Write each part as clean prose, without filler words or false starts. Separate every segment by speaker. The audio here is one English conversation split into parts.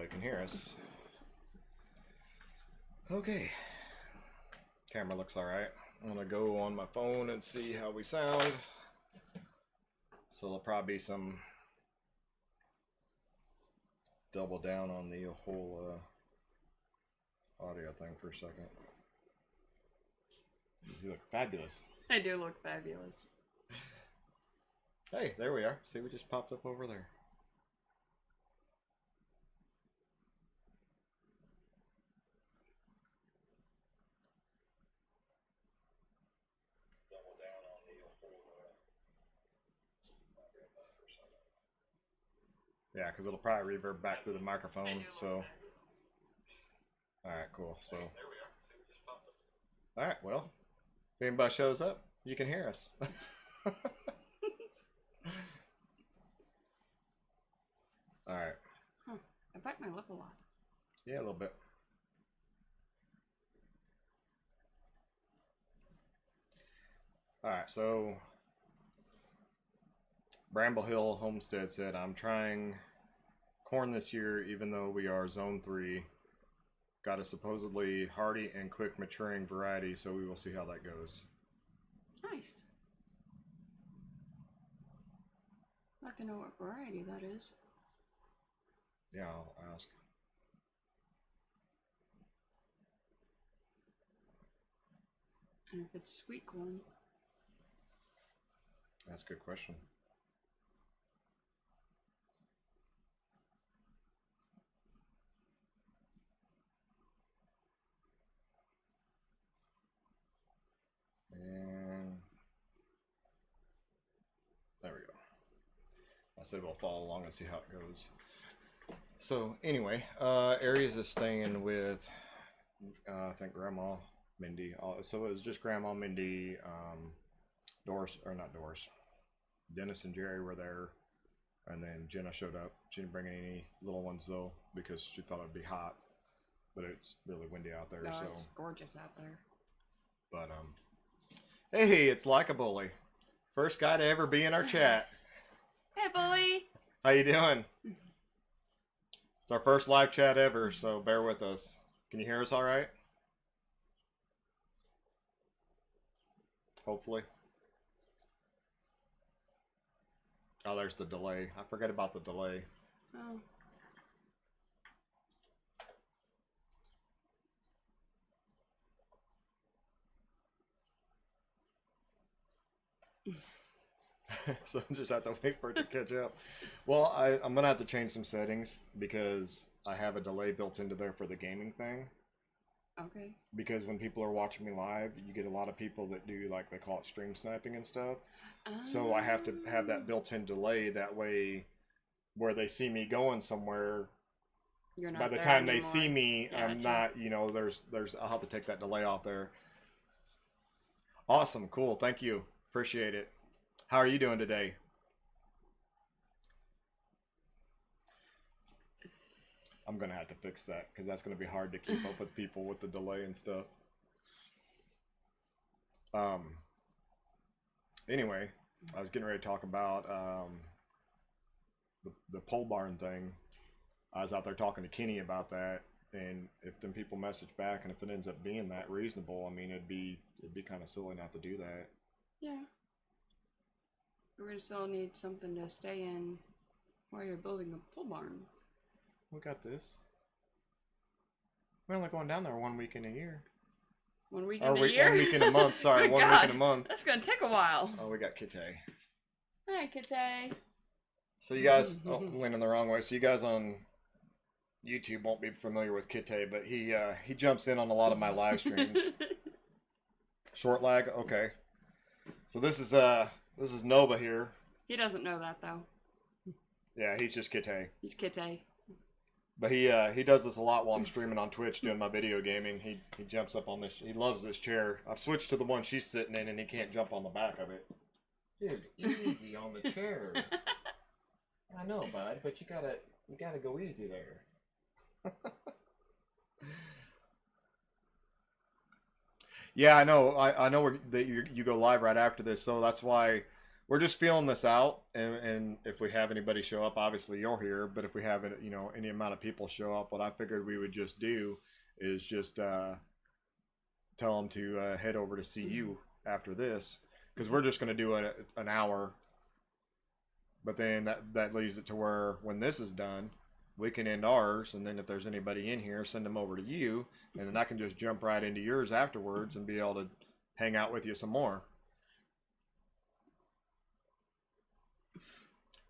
Speaker 1: they can hear us. Okay. Camera looks alright. I'm gonna go on my phone and see how we sound. So there'll probably be some double down on the whole audio thing for a second. You look fabulous.
Speaker 2: I do look fabulous.
Speaker 1: Hey, there we are. See, we just popped up over there. Yeah, because it'll probably reverb back through the microphone. So, all right, cool. So, all right, well, if anybody shows up, you can hear us. All right.
Speaker 2: Huh. I bite my lip a lot.
Speaker 1: Yeah, a little bit. All right, so Bramble Hill Homestead said, I'm trying corn this year, even though we are zone 3. Got a supposedly hardy and quick maturing variety, so we will see how that goes.
Speaker 2: Nice. I'd like to know what variety that is.
Speaker 1: Yeah, I'll ask.
Speaker 2: And if it's sweet corn.
Speaker 1: That's a good question. And there we go. I said we'll follow along and see how it goes. So anyway, Aries is staying with, I think Grandma Mindy. So it was just Grandma Mindy, Doris, or not Doris. Dennis and Jerry were there, and then Jenna showed up. She didn't bring any little ones though because she thought it'd be hot, but it's really windy out there.
Speaker 2: No,
Speaker 1: so
Speaker 2: it's gorgeous out there.
Speaker 1: But hey, it's Like a Bully, first guy to ever be in our chat.
Speaker 2: Hey, bully.
Speaker 1: How you doing? It's our first live chat ever, so bear with us. Can you hear us all right? Hopefully. Oh, there's the delay. I forget about the delay.
Speaker 2: Oh.
Speaker 1: So just have to wait for it to catch up. Well, I'm gonna have to change some settings because I have a delay built into there for the gaming thing.
Speaker 2: Okay.
Speaker 1: Because when people are watching me live, you get a lot of people that do, like, they call it stream sniping and stuff. So I have to have that built-in delay, that way where they see me going somewhere,
Speaker 2: You're not
Speaker 1: by the
Speaker 2: there
Speaker 1: time they
Speaker 2: anymore.
Speaker 1: see me, I'm
Speaker 2: Gotcha.
Speaker 1: not, you know, I'll have to take that delay off there. Awesome, cool, thank you, appreciate it. How are you doing today? I'm gonna have to fix that because that's gonna be hard to keep up with people with the delay and stuff. Anyway, I was getting ready to talk about the pole barn thing. I was out there talking to Kenny about that, and if them people message back, and if it ends up being that reasonable, I mean, it'd be kind of silly not to do that.
Speaker 2: Yeah. We're gonna still need something to stay in while you're building a pole barn.
Speaker 1: We got this. We're only going down there 1 week in a year.
Speaker 2: 1 week in a year?
Speaker 1: 1 week in a month. Sorry,
Speaker 2: Good
Speaker 1: 1
Speaker 2: God.
Speaker 1: week in a month.
Speaker 2: That's gonna take a while.
Speaker 1: Oh, we got Kitty.
Speaker 2: Hi, Kitty.
Speaker 1: So you guys, oh, I'm leaning the wrong way. So you guys on YouTube won't be familiar with Kitty, but he jumps in on a lot of my live streams. Short lag, okay. So this is Nova here.
Speaker 2: He doesn't know that though.
Speaker 1: Yeah, he's just Kitty.
Speaker 2: He's Kitty.
Speaker 1: But he does this a lot while I'm streaming on Twitch doing my video gaming. He jumps up on this. He loves this chair. I've switched to the one she's sitting in, and he can't jump on the back of it. Dude, easy on the chair. I know, bud, but you gotta go easy there. Yeah, I know. I know that you go live right after this, so that's why we're just feeling this out, and if we have anybody show up, obviously you're here. But if we have any amount of people show up, what I figured we would just do is just tell them to head over to see you after this, because we're just going to do an hour. But then that leaves it to where when this is done, we can end ours, and then if there's anybody in here, send them over to you, and then I can just jump right into yours afterwards and be able to hang out with you some more.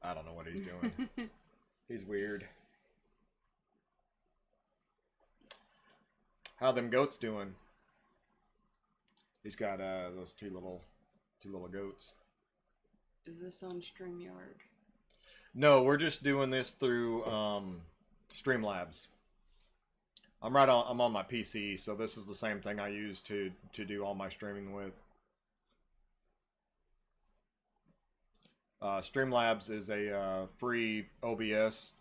Speaker 1: I don't know what he's doing. He's weird. How them goats doing? He's got those two little goats.
Speaker 2: Is this on StreamYard?
Speaker 1: No, we're just doing this through Streamlabs. I'm on my PC, so this is the same thing I use to do all my streaming with. Streamlabs is a free OBS.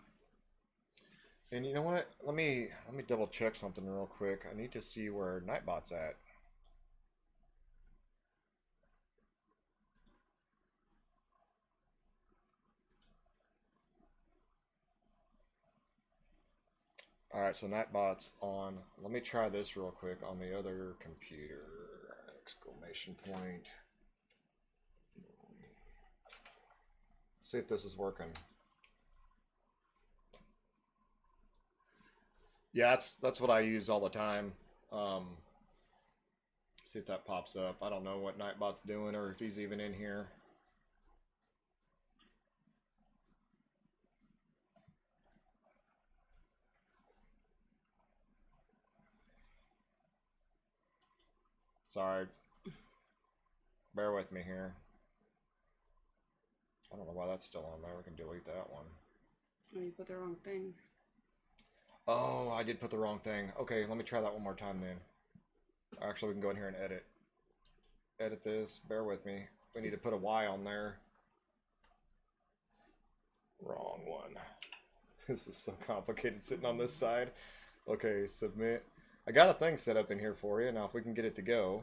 Speaker 1: And you know what? Let me double check something real quick. I need to see where Nightbot's at. Alright, so Nightbot's on. Let me try this real quick on the other computer. Exclamation point. See if this is working. Yeah, that's what I use all the time. See if that pops up. I don't know what Nightbot's doing or if he's even in here. Sorry. Bear with me here. I don't know why that's still on there. We can delete that one.
Speaker 2: Oh, you put the wrong thing.
Speaker 1: Oh, I did put the wrong thing. Okay, let me try that one more time then. Actually, we can go in here and edit. Edit this. Bear with me. We need to put a Y on there. Wrong one. This is so complicated sitting on this side. Okay, submit. I got a thing set up in here for you. Now, if we can get it to go.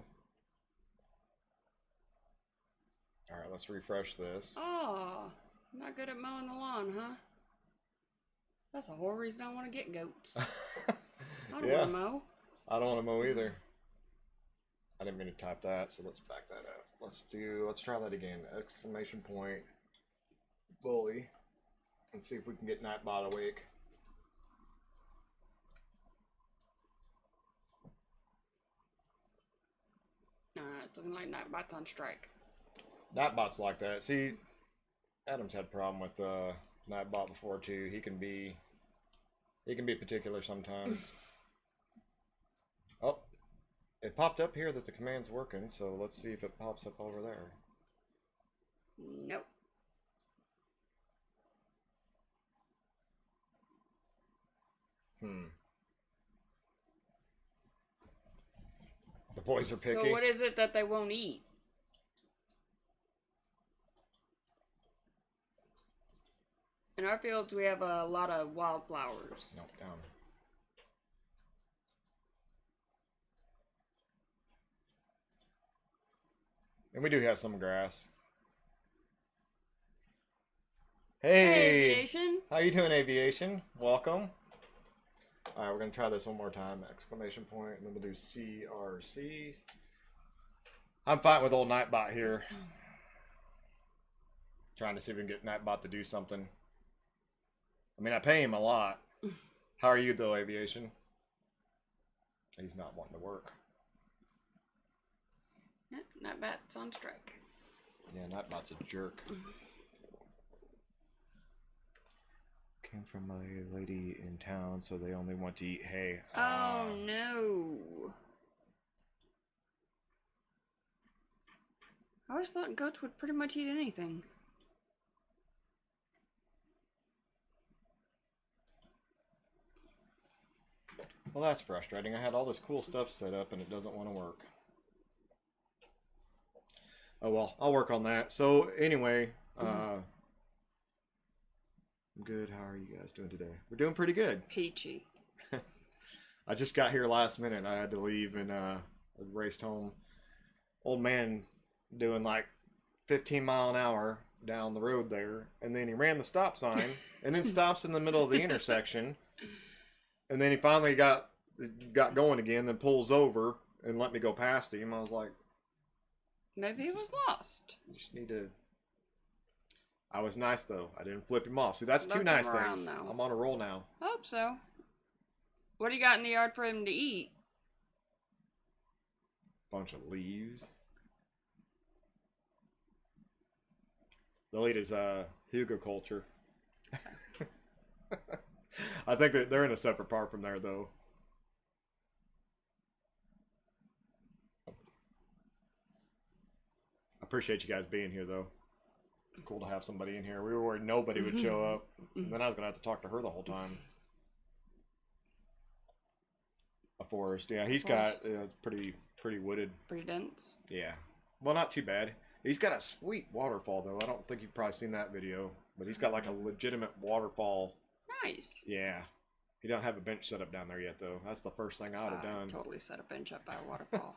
Speaker 1: Alright, let's refresh this.
Speaker 2: Oh, not good at mowing the lawn, huh? That's the whole reason I want to get goats. I don't want to mow.
Speaker 1: I don't want to mow either. I didn't mean to type that, so let's back that up. Let's try that again. Exclamation point, bully, and see if we can get Nightbot awake.
Speaker 2: It's looking like Nightbot's on strike.
Speaker 1: Nightbot's like that. See, Adam's had a problem with Nightbot before too. He can be particular sometimes. Oh, it popped up here that the command's working, so let's see if it pops up over there.
Speaker 2: Nope.
Speaker 1: The boys are picky.
Speaker 2: So what is it that they won't eat? In our fields, we have a lot of wildflowers.
Speaker 1: No, down. And we do have some grass. Hey,
Speaker 2: Aviation.
Speaker 1: How you doing, Aviation? Welcome. All right, we're gonna try this one more time. Exclamation point, and then we'll do CRC. I'm fighting with old Nightbot here. Trying to see if we can get Nightbot to do something. I mean, I pay him a lot. How are you, though, Aviation? He's not wanting to work.
Speaker 2: Yep, Nightbot's on strike.
Speaker 1: Yeah, Nightbot's a jerk. Came from a lady in town, so they only want to eat hay.
Speaker 2: Oh, no. I always thought goats would pretty much eat anything.
Speaker 1: Well, that's frustrating. I had all this cool stuff set up and it doesn't want to work. Oh well, I'll work on that. So anyway, I'm good. How are you guys doing today? We're doing pretty good.
Speaker 2: Peachy.
Speaker 1: I just got here last minute. I had to leave and I raced home. Old man doing like 15-mile-an-hour down the road there, and then he ran the stop sign, and then stops in the middle of the intersection, and then he finally got going again, then pulls over and let me go past him. I was like,
Speaker 2: Maybe he was lost.
Speaker 1: you just need to. I was nice though. I didn't flip him off. See, that's two
Speaker 2: Looked
Speaker 1: nice
Speaker 2: him around,
Speaker 1: things.
Speaker 2: though.
Speaker 1: I'm on a roll now.
Speaker 2: Hope so. What do you got in the yard for him to eat?
Speaker 1: Bunch of leaves. They'll eat his Hugo culture. I think that they're in a separate part from there though. I appreciate you guys being here though. It's cool to have somebody in here. We were worried nobody would show up. And then I was gonna have to talk to her the whole time. A forest, yeah. He's got it's pretty wooded.
Speaker 2: Pretty dense.
Speaker 1: Yeah. Well, not too bad. He's got a sweet waterfall though. I don't think you've probably seen that video, but he's got like a legitimate waterfall.
Speaker 2: Nice.
Speaker 1: Yeah. He don't have a bench set up down there yet though. That's the first thing I would have done.
Speaker 2: Totally set a bench up by a waterfall.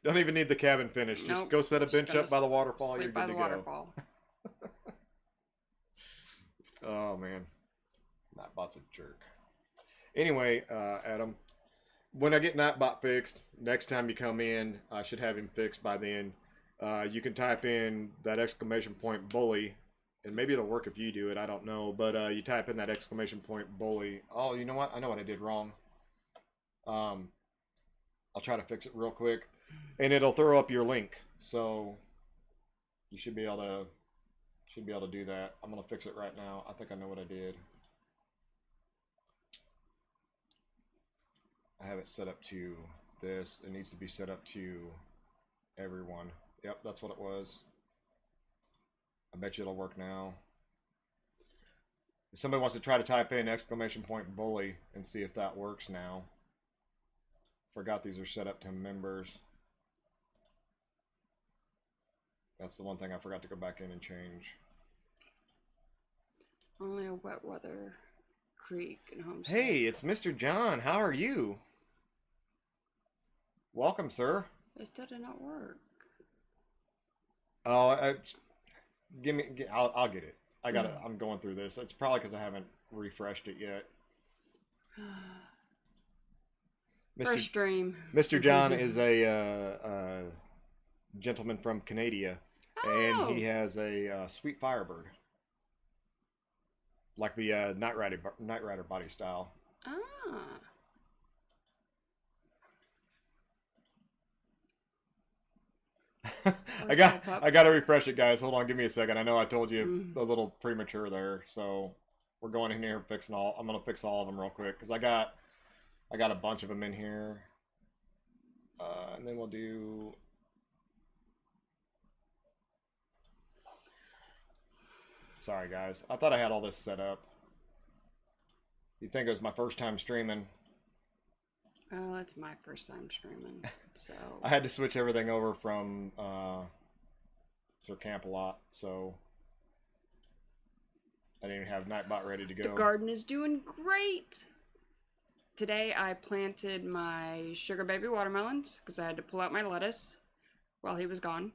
Speaker 1: Don't even need the cabin finished. Just
Speaker 2: Nope.
Speaker 1: go set a
Speaker 2: Just
Speaker 1: bench
Speaker 2: gonna
Speaker 1: up by the waterfall. You're
Speaker 2: Sleep
Speaker 1: good
Speaker 2: by
Speaker 1: to
Speaker 2: the
Speaker 1: go.
Speaker 2: waterfall.
Speaker 1: Oh man, Nightbot's a jerk. Anyway, Adam, when I get Nightbot fixed, next time you come in, I should have him fixed by then. You can type in that exclamation point bully, and maybe it'll work if you do it. I don't know, but you type in that exclamation point bully. Oh, you know what? I know what I did wrong. I'll try to fix it real quick, and it'll throw up your link. So you should be able to do that. I'm gonna fix it right now. I think I know what I did. I have it set up to this. It needs to be set up to everyone. Yep, that's what it was. I bet you it'll work now. If somebody wants to try to type in exclamation point bully and see if that works now. Forgot these are set up to members. That's the one thing I forgot to go back in and change.
Speaker 2: Only a wet weather creek and homestead.
Speaker 1: Hey, it's Mr. John. How are you? Welcome, sir.
Speaker 2: It still did not work.
Speaker 1: Oh, I'll get it. I got it. I'm going through this. It's probably because I haven't refreshed it yet.
Speaker 2: First stream.
Speaker 1: Mr. John is a gentleman from Canada, and he has a sweet Firebird, like the Knight Rider body style.
Speaker 2: Ah.
Speaker 1: I got to refresh it, guys. Hold on, give me a second. I know I told you a little premature there, so we're going in here and fixing all. I'm gonna fix all of them real quick because I got a bunch of them in here, and then we'll do. Sorry, guys. I thought I had all this set up. You'd think it was my first time streaming.
Speaker 2: Well, it's my first time streaming, so
Speaker 1: I had to switch everything over from Sir Camp-a-Lot, so I didn't even have Nightbot ready to go.
Speaker 2: the garden is doing great. Today I planted my sugar baby watermelons because I had to pull out my lettuce while he was gone.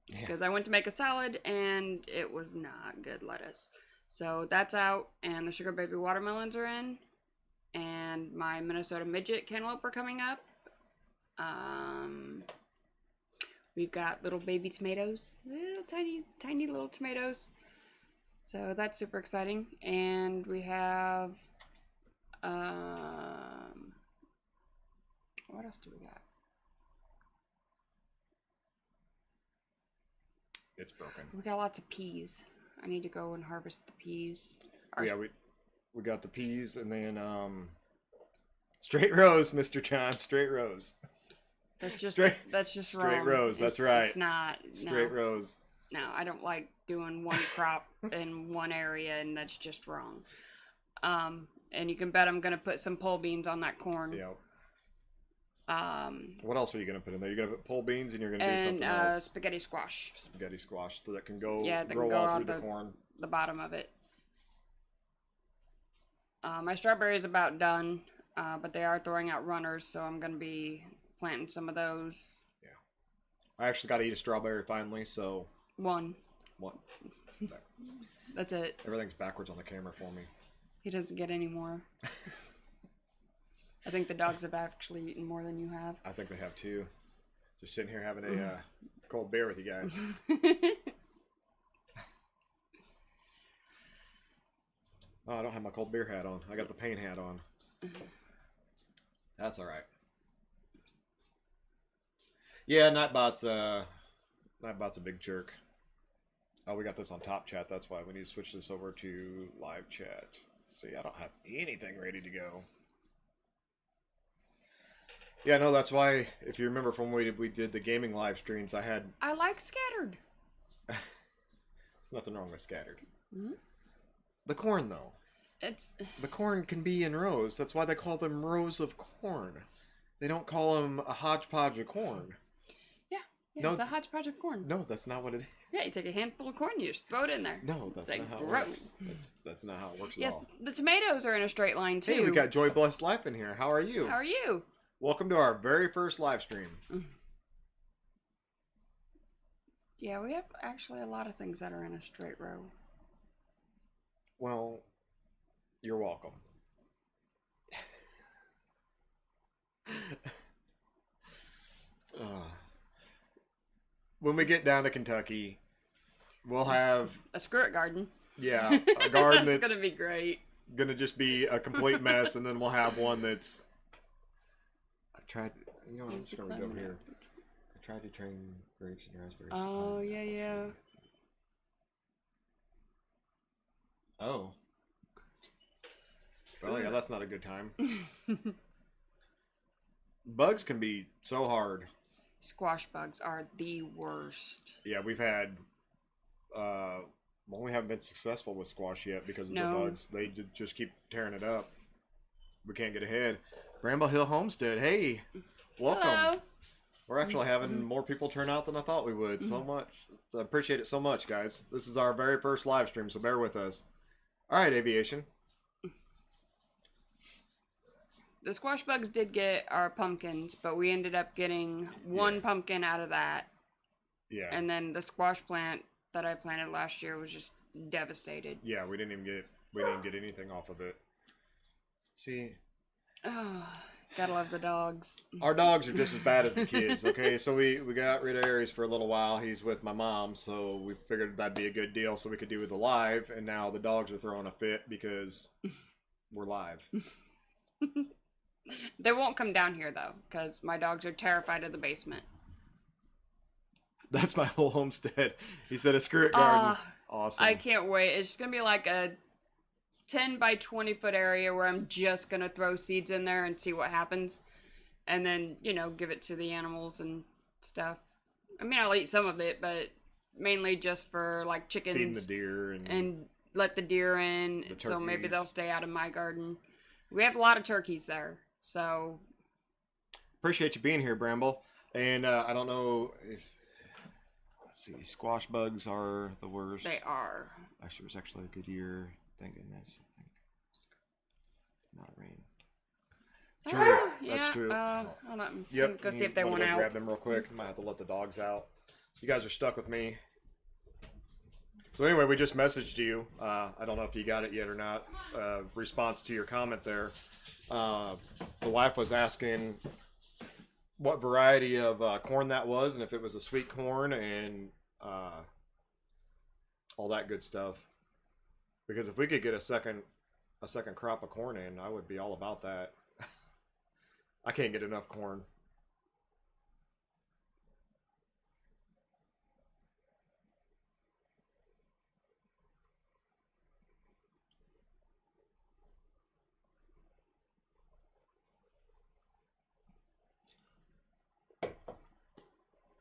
Speaker 2: Because I went to make a salad and it was not good lettuce. So that's out and the sugar baby watermelons are in. And my Minnesota midget cantaloupe are coming up. We've got little baby tomatoes. Little tiny little tomatoes. So that's super exciting. And we have what else do we got?
Speaker 1: It's broken.
Speaker 2: We got lots of peas. I need to go and harvest the peas.
Speaker 1: Yeah, we got the peas and then straight rows, Mr. John, straight rows.
Speaker 2: That's just
Speaker 1: straight
Speaker 2: wrong.
Speaker 1: rows. That's right.
Speaker 2: It's not
Speaker 1: straight rows.
Speaker 2: No, I don't like doing one crop in one area, and that's just wrong. And you can bet I'm gonna put some pole beans on that corn.
Speaker 1: Yeah. What else are you gonna put in there? You're gonna put pole beans, and you're gonna do something
Speaker 2: and
Speaker 1: else.
Speaker 2: spaghetti squash.
Speaker 1: Spaghetti squash, so that can go
Speaker 2: roll
Speaker 1: all
Speaker 2: on
Speaker 1: through the corn.
Speaker 2: The bottom of it. My strawberry is about done, but they are throwing out runners, so I'm gonna be planting some of those.
Speaker 1: Yeah, I actually got to eat a strawberry finally, so
Speaker 2: One.
Speaker 1: One.
Speaker 2: That's it.
Speaker 1: Everything's backwards on the camera for me.
Speaker 2: He doesn't get any more. I think the dogs have actually eaten more than you have.
Speaker 1: I think they have too. Just sitting here having a cold beer with you guys. Oh, I don't have my cold beer hat on. I got the paint hat on. That's all right. Yeah, Nightbot's a big jerk. Oh, we got this on top chat. That's why we need to switch this over to live chat. See, I don't have anything ready to go. Yeah, no, that's why. If you remember from when we did the gaming live streams,
Speaker 2: I like scattered.
Speaker 1: There's nothing wrong with scattered.
Speaker 2: Mm-hmm.
Speaker 1: The corn, though. The corn can be in rows. That's why they call them rows of corn. They don't call them a hodgepodge of corn.
Speaker 2: Yeah,
Speaker 1: No,
Speaker 2: it's a hodgepodge of corn.
Speaker 1: No, that's not what it is.
Speaker 2: Yeah, you take a handful of corn, you just throw it in there.
Speaker 1: No, that's
Speaker 2: It's
Speaker 1: not
Speaker 2: like
Speaker 1: how it
Speaker 2: gross.
Speaker 1: works. That's not how it works at
Speaker 2: Yes,
Speaker 1: all.
Speaker 2: the tomatoes are in a straight line too.
Speaker 1: Hey, we got Joy Blessed Life in here. How are you?
Speaker 2: How are you?
Speaker 1: Welcome to our very first live stream.
Speaker 2: Yeah, we have actually a lot of things that are in a straight row.
Speaker 1: Well, you're welcome. When we get down to Kentucky, we'll have
Speaker 2: A skirt garden.
Speaker 1: a garden
Speaker 2: That's
Speaker 1: that's
Speaker 2: gonna be great.
Speaker 1: gonna just be a complete mess, and then we'll have one that's. I'm just gonna go over here. I tried to train grapes and raspberries.
Speaker 2: Oh yeah.
Speaker 1: Oh. Well, yeah, that's not a good time. Bugs can be so hard.
Speaker 2: Squash bugs are the worst.
Speaker 1: Yeah, we've had. Well, we haven't been successful with squash yet because of the bugs. They just keep tearing it up. We can't get ahead. Bramble Hill Homestead. Hey, welcome.
Speaker 2: Hello.
Speaker 1: We're actually having more people turn out than I thought we would. So much. I appreciate it so much, guys. This is our very first live stream, so bear with us. All right, Aviation.
Speaker 2: The squash bugs did get our pumpkins, but we ended up getting one pumpkin out of that.
Speaker 1: Yeah.
Speaker 2: And then the squash plant that I planted last year was just devastated.
Speaker 1: Yeah, we didn't even get anything off of it. See,
Speaker 2: Oh, gotta love the dogs.
Speaker 1: our dogs are just as bad as the kids, okay? So we got rid of Aries for a little while. He's with my mom, so we figured that'd be a good deal so we could do the live, and now the dogs are throwing a fit because we're live.
Speaker 2: They won't come down here though, because my dogs are terrified of the basement.
Speaker 1: That's my whole homestead. He said a skirt garden. Awesome.
Speaker 2: I can't wait. It's just gonna be like a 10 by 20 foot area where I'm just gonna throw seeds in there and see what happens, and then give it to the animals and stuff. I mean, I'll eat some of it, but mainly just for like chickens.
Speaker 1: Feeding the deer
Speaker 2: and let the deer in,
Speaker 1: the
Speaker 2: so maybe
Speaker 1: turkeys.
Speaker 2: they'll stay out of my garden. We have a lot of turkeys there, so
Speaker 1: appreciate you being here, Bramble. And I don't know if let's see, squash bugs are the worst.
Speaker 2: they are.
Speaker 1: Actually, it was actually a good year. Thank goodness. I think it's not rain. True. That's true.
Speaker 2: Hold on.
Speaker 1: Yep.
Speaker 2: Go see if they
Speaker 1: I'm gonna
Speaker 2: went
Speaker 1: go
Speaker 2: out.
Speaker 1: grab them real quick. Might have to let the dogs out. You guys are stuck with me. So anyway, we just messaged you. I don't know if you got it yet or not. Response to your comment there. The wife was asking what variety of corn that was, and if it was a sweet corn and all that good stuff. Because if we could get a second crop of corn in, I would be all about that. I can't get enough corn.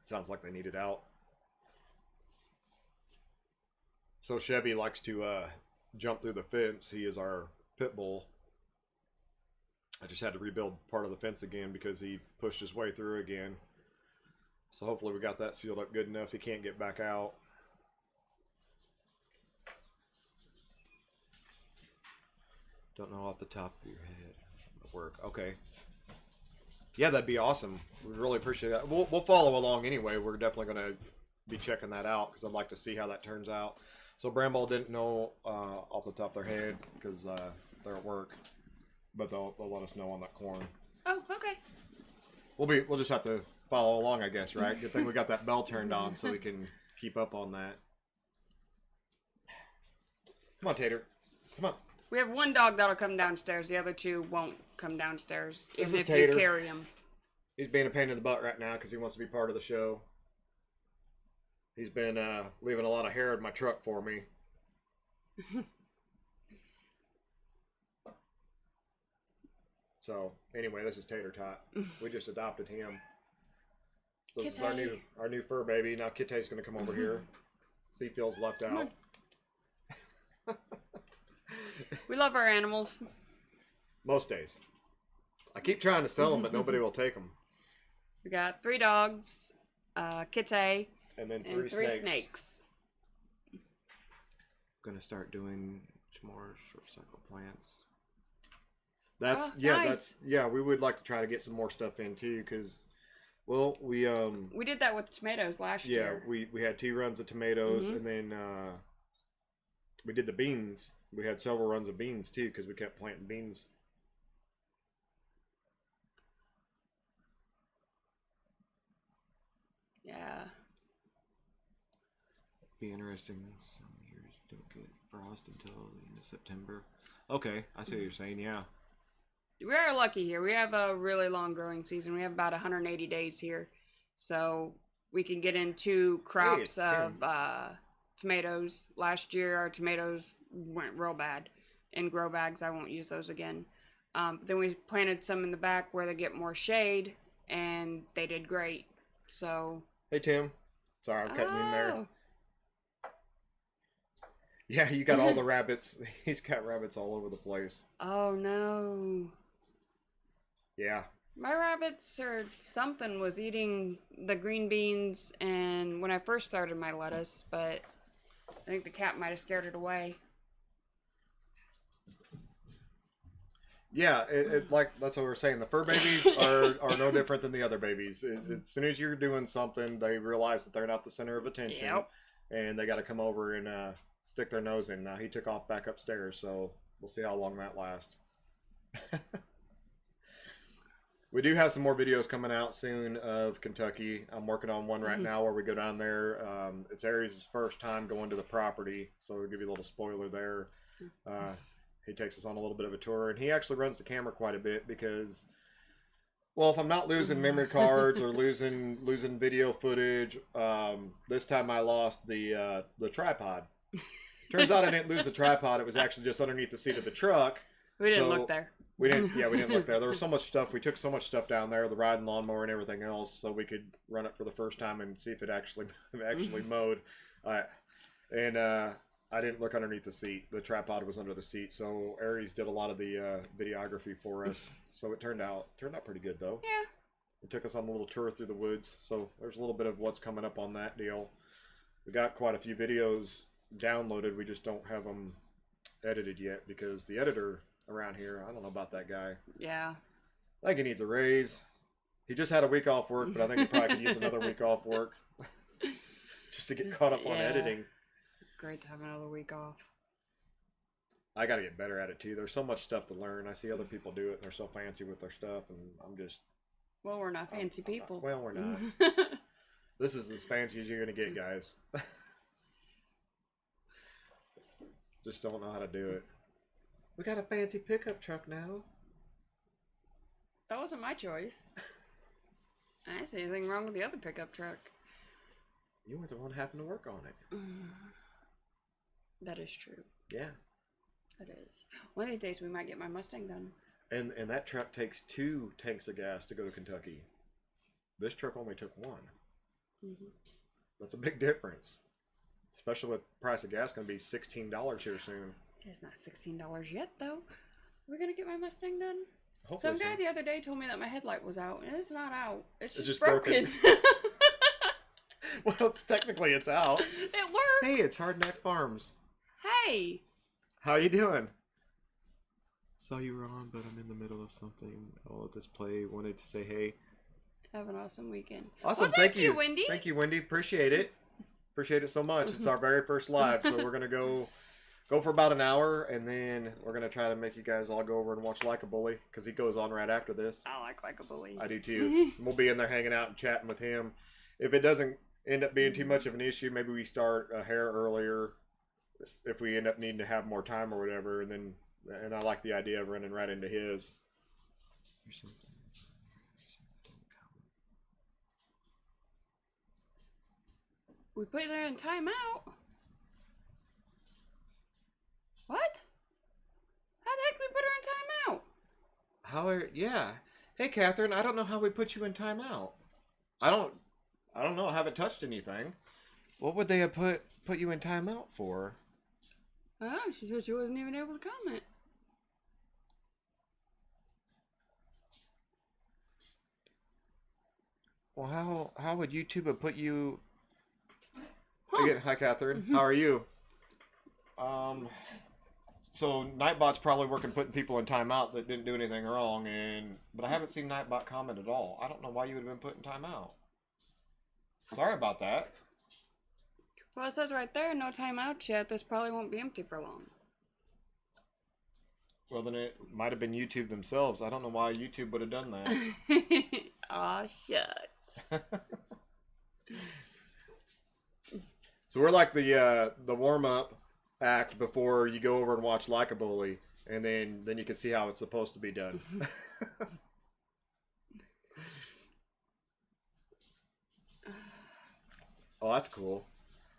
Speaker 1: Sounds like they need it out. So Chevy likes to jump through the fence. He is our pit bull. I just had to rebuild part of the fence again because he pushed his way through again. So hopefully we got that sealed up good enough he can't get back out. Don't know off the top of your head. Work. Okay. Yeah, that'd be awesome. We really appreciate that. We'll follow along anyway. We're definitely going to be checking that out because I'd like to see how that turns out. So Bramball didn't know off the top of their head because they're at work, but they'll let us know on that corn.
Speaker 2: Oh, okay.
Speaker 1: We'll just have to follow along, I guess, right? Good thing we got that bell turned on so we can keep up on that. Come on, Tater. Come on.
Speaker 2: We have one dog that'll come downstairs. The other two won't come downstairs,
Speaker 1: This
Speaker 2: even
Speaker 1: is
Speaker 2: if
Speaker 1: Tater.
Speaker 2: you carry them.
Speaker 1: He's being a pain in the butt right now because he wants to be part of the show. He's been leaving a lot of hair in my truck for me. So anyway, this is Tater Tot. We just adopted him. So this is our new fur baby. Now Kitty's going to come over here. See, feels left out.
Speaker 2: We love our animals.
Speaker 1: Most days. I keep trying to sell them, but nobody will take them.
Speaker 2: We got 3 dogs, Kitty,
Speaker 1: And then
Speaker 2: and 3 snakes.
Speaker 1: Gonna start doing more short cycle plants. That's
Speaker 2: Oh, nice.
Speaker 1: we would like to try to get some more stuff in too, because well we
Speaker 2: did that with tomatoes last year.
Speaker 1: we had 2 runs of tomatoes, and then we did the beans. We had several runs of beans too because we kept planting beans.
Speaker 2: Yeah.
Speaker 1: Be interesting. Some years don't get frost until the end of September. Okay, I see what you're saying. Yeah.
Speaker 2: We are lucky here. We have a really long growing season. We have about 180 days here. So we can get in 2 crops of tomatoes. Last year, our tomatoes went real bad in grow bags. I won't use those again. Then we planted some in the back where they get more shade, and they did great. So.
Speaker 1: Hey, Tim. Sorry, I'm cutting you in there.
Speaker 2: Oh.
Speaker 1: Yeah, you got all the rabbits. He's got rabbits all over the place.
Speaker 2: Oh, no.
Speaker 1: Yeah.
Speaker 2: My rabbits or something was eating the green beans and when I first started my lettuce, but I think the cat might have scared it away.
Speaker 1: Yeah, like that's what we were saying. The fur babies are no different than the other babies. As soon as you're doing something, they realize that they're not the center of attention,
Speaker 2: Yep.
Speaker 1: and they got to come over and stick their nose in. Now he took off back upstairs, so we'll see how long that lasts. We do have some more videos coming out soon of Kentucky. I'm working on one right now where we go down there. It's Aries' first time going to the property, so we'll give you a little spoiler there. He takes us on a little bit of a tour, and he actually runs the camera quite a bit because, well, if I'm not losing memory cards or losing video footage, this time I lost the tripod. Turns out I didn't lose the tripod. It was actually just underneath the seat of the truck.
Speaker 2: We didn't look there.
Speaker 1: We didn't look there. There was so much stuff. We took so much stuff down there, the riding lawnmower and everything else, so we could run it for the first time and see if it actually mowed. I didn't look underneath the seat. The tripod was under the seat, so Aries did a lot of the videography for us. So it turned out pretty good though.
Speaker 2: Yeah.
Speaker 1: It took us on a little tour through the woods. So there's a little bit of what's coming up on that deal. We got quite a few videos downloaded. We just don't have them edited yet because the editor around here, I don't know about that guy.
Speaker 2: Yeah.
Speaker 1: I think he needs a raise. He just had a week off work, but I think he probably could use another week off work just to get caught up on editing.
Speaker 2: Great to have another week off.
Speaker 1: I got to get better at it too. There's so much stuff to learn. I see other people do it and they're so fancy with their stuff, and I'm just...
Speaker 2: Well, we're not fancy people.
Speaker 1: Well, we're not. This is as fancy as you're going to get, guys. Just don't know how to do it. We got a fancy pickup truck now.
Speaker 2: That wasn't my choice. I didn't see anything wrong with the other pickup truck.
Speaker 1: You were the one having to work on it.
Speaker 2: That is true.
Speaker 1: Yeah.
Speaker 2: That is. One of these days we might get my Mustang done.
Speaker 1: And that truck takes 2 tanks of gas to go to Kentucky. This truck only took 1. That's a big difference. Especially with the price of gas going to be $16 here soon.
Speaker 2: It is not $16 yet, though. We're going to get my Mustang done?
Speaker 1: Hopefully
Speaker 2: Some guy the other day told me that my headlight was out, and it's not out. It's just
Speaker 1: broken. Well, technically it's out.
Speaker 2: It works.
Speaker 1: Hey, it's Hardneck Farms.
Speaker 2: Hey.
Speaker 1: How you doing? Saw you were on, but I'm in the middle of something. I'll let this play. Wanted to say hey.
Speaker 2: Have an awesome weekend.
Speaker 1: Awesome.
Speaker 2: Well, thank you, Wendy.
Speaker 1: Thank you, Wendy. Appreciate it. Appreciate it so much. It's our very first live, so we're gonna go for about an hour, and then we're gonna try to make you guys all go over and watch Like a Bully because he goes on right after this.
Speaker 2: I like a bully.
Speaker 1: I do too. We'll be in there hanging out and chatting with him. If it doesn't end up being too much of an issue, maybe we start a hair earlier if we end up needing to have more time or whatever. And I like the idea of running right into his.
Speaker 2: We put her in timeout. What? How the heck did we put her in timeout?
Speaker 1: Yeah. Hey, Catherine, I don't know how we put you in timeout. I don't know. I haven't touched anything. What would they have put you in timeout for?
Speaker 2: Oh, she said she wasn't even able to comment.
Speaker 1: Well, how would YouTube have put you...
Speaker 2: Huh.
Speaker 1: Again, hi, Catherine. How are you? So Nightbot's probably working putting people in timeout that didn't do anything wrong, but I haven't seen Nightbot comment at all. I don't know why you would have been put in timeout. Sorry about that.
Speaker 2: Well, it says right there, no timeout yet. This probably won't be empty for long.
Speaker 1: Well, then it might have been YouTube themselves. I don't know why YouTube would have done that.
Speaker 2: Aw, shucks.
Speaker 1: So we're like the warm-up act before you go over and watch Like a Bully, and then you can see how it's supposed to be done. Oh, that's cool.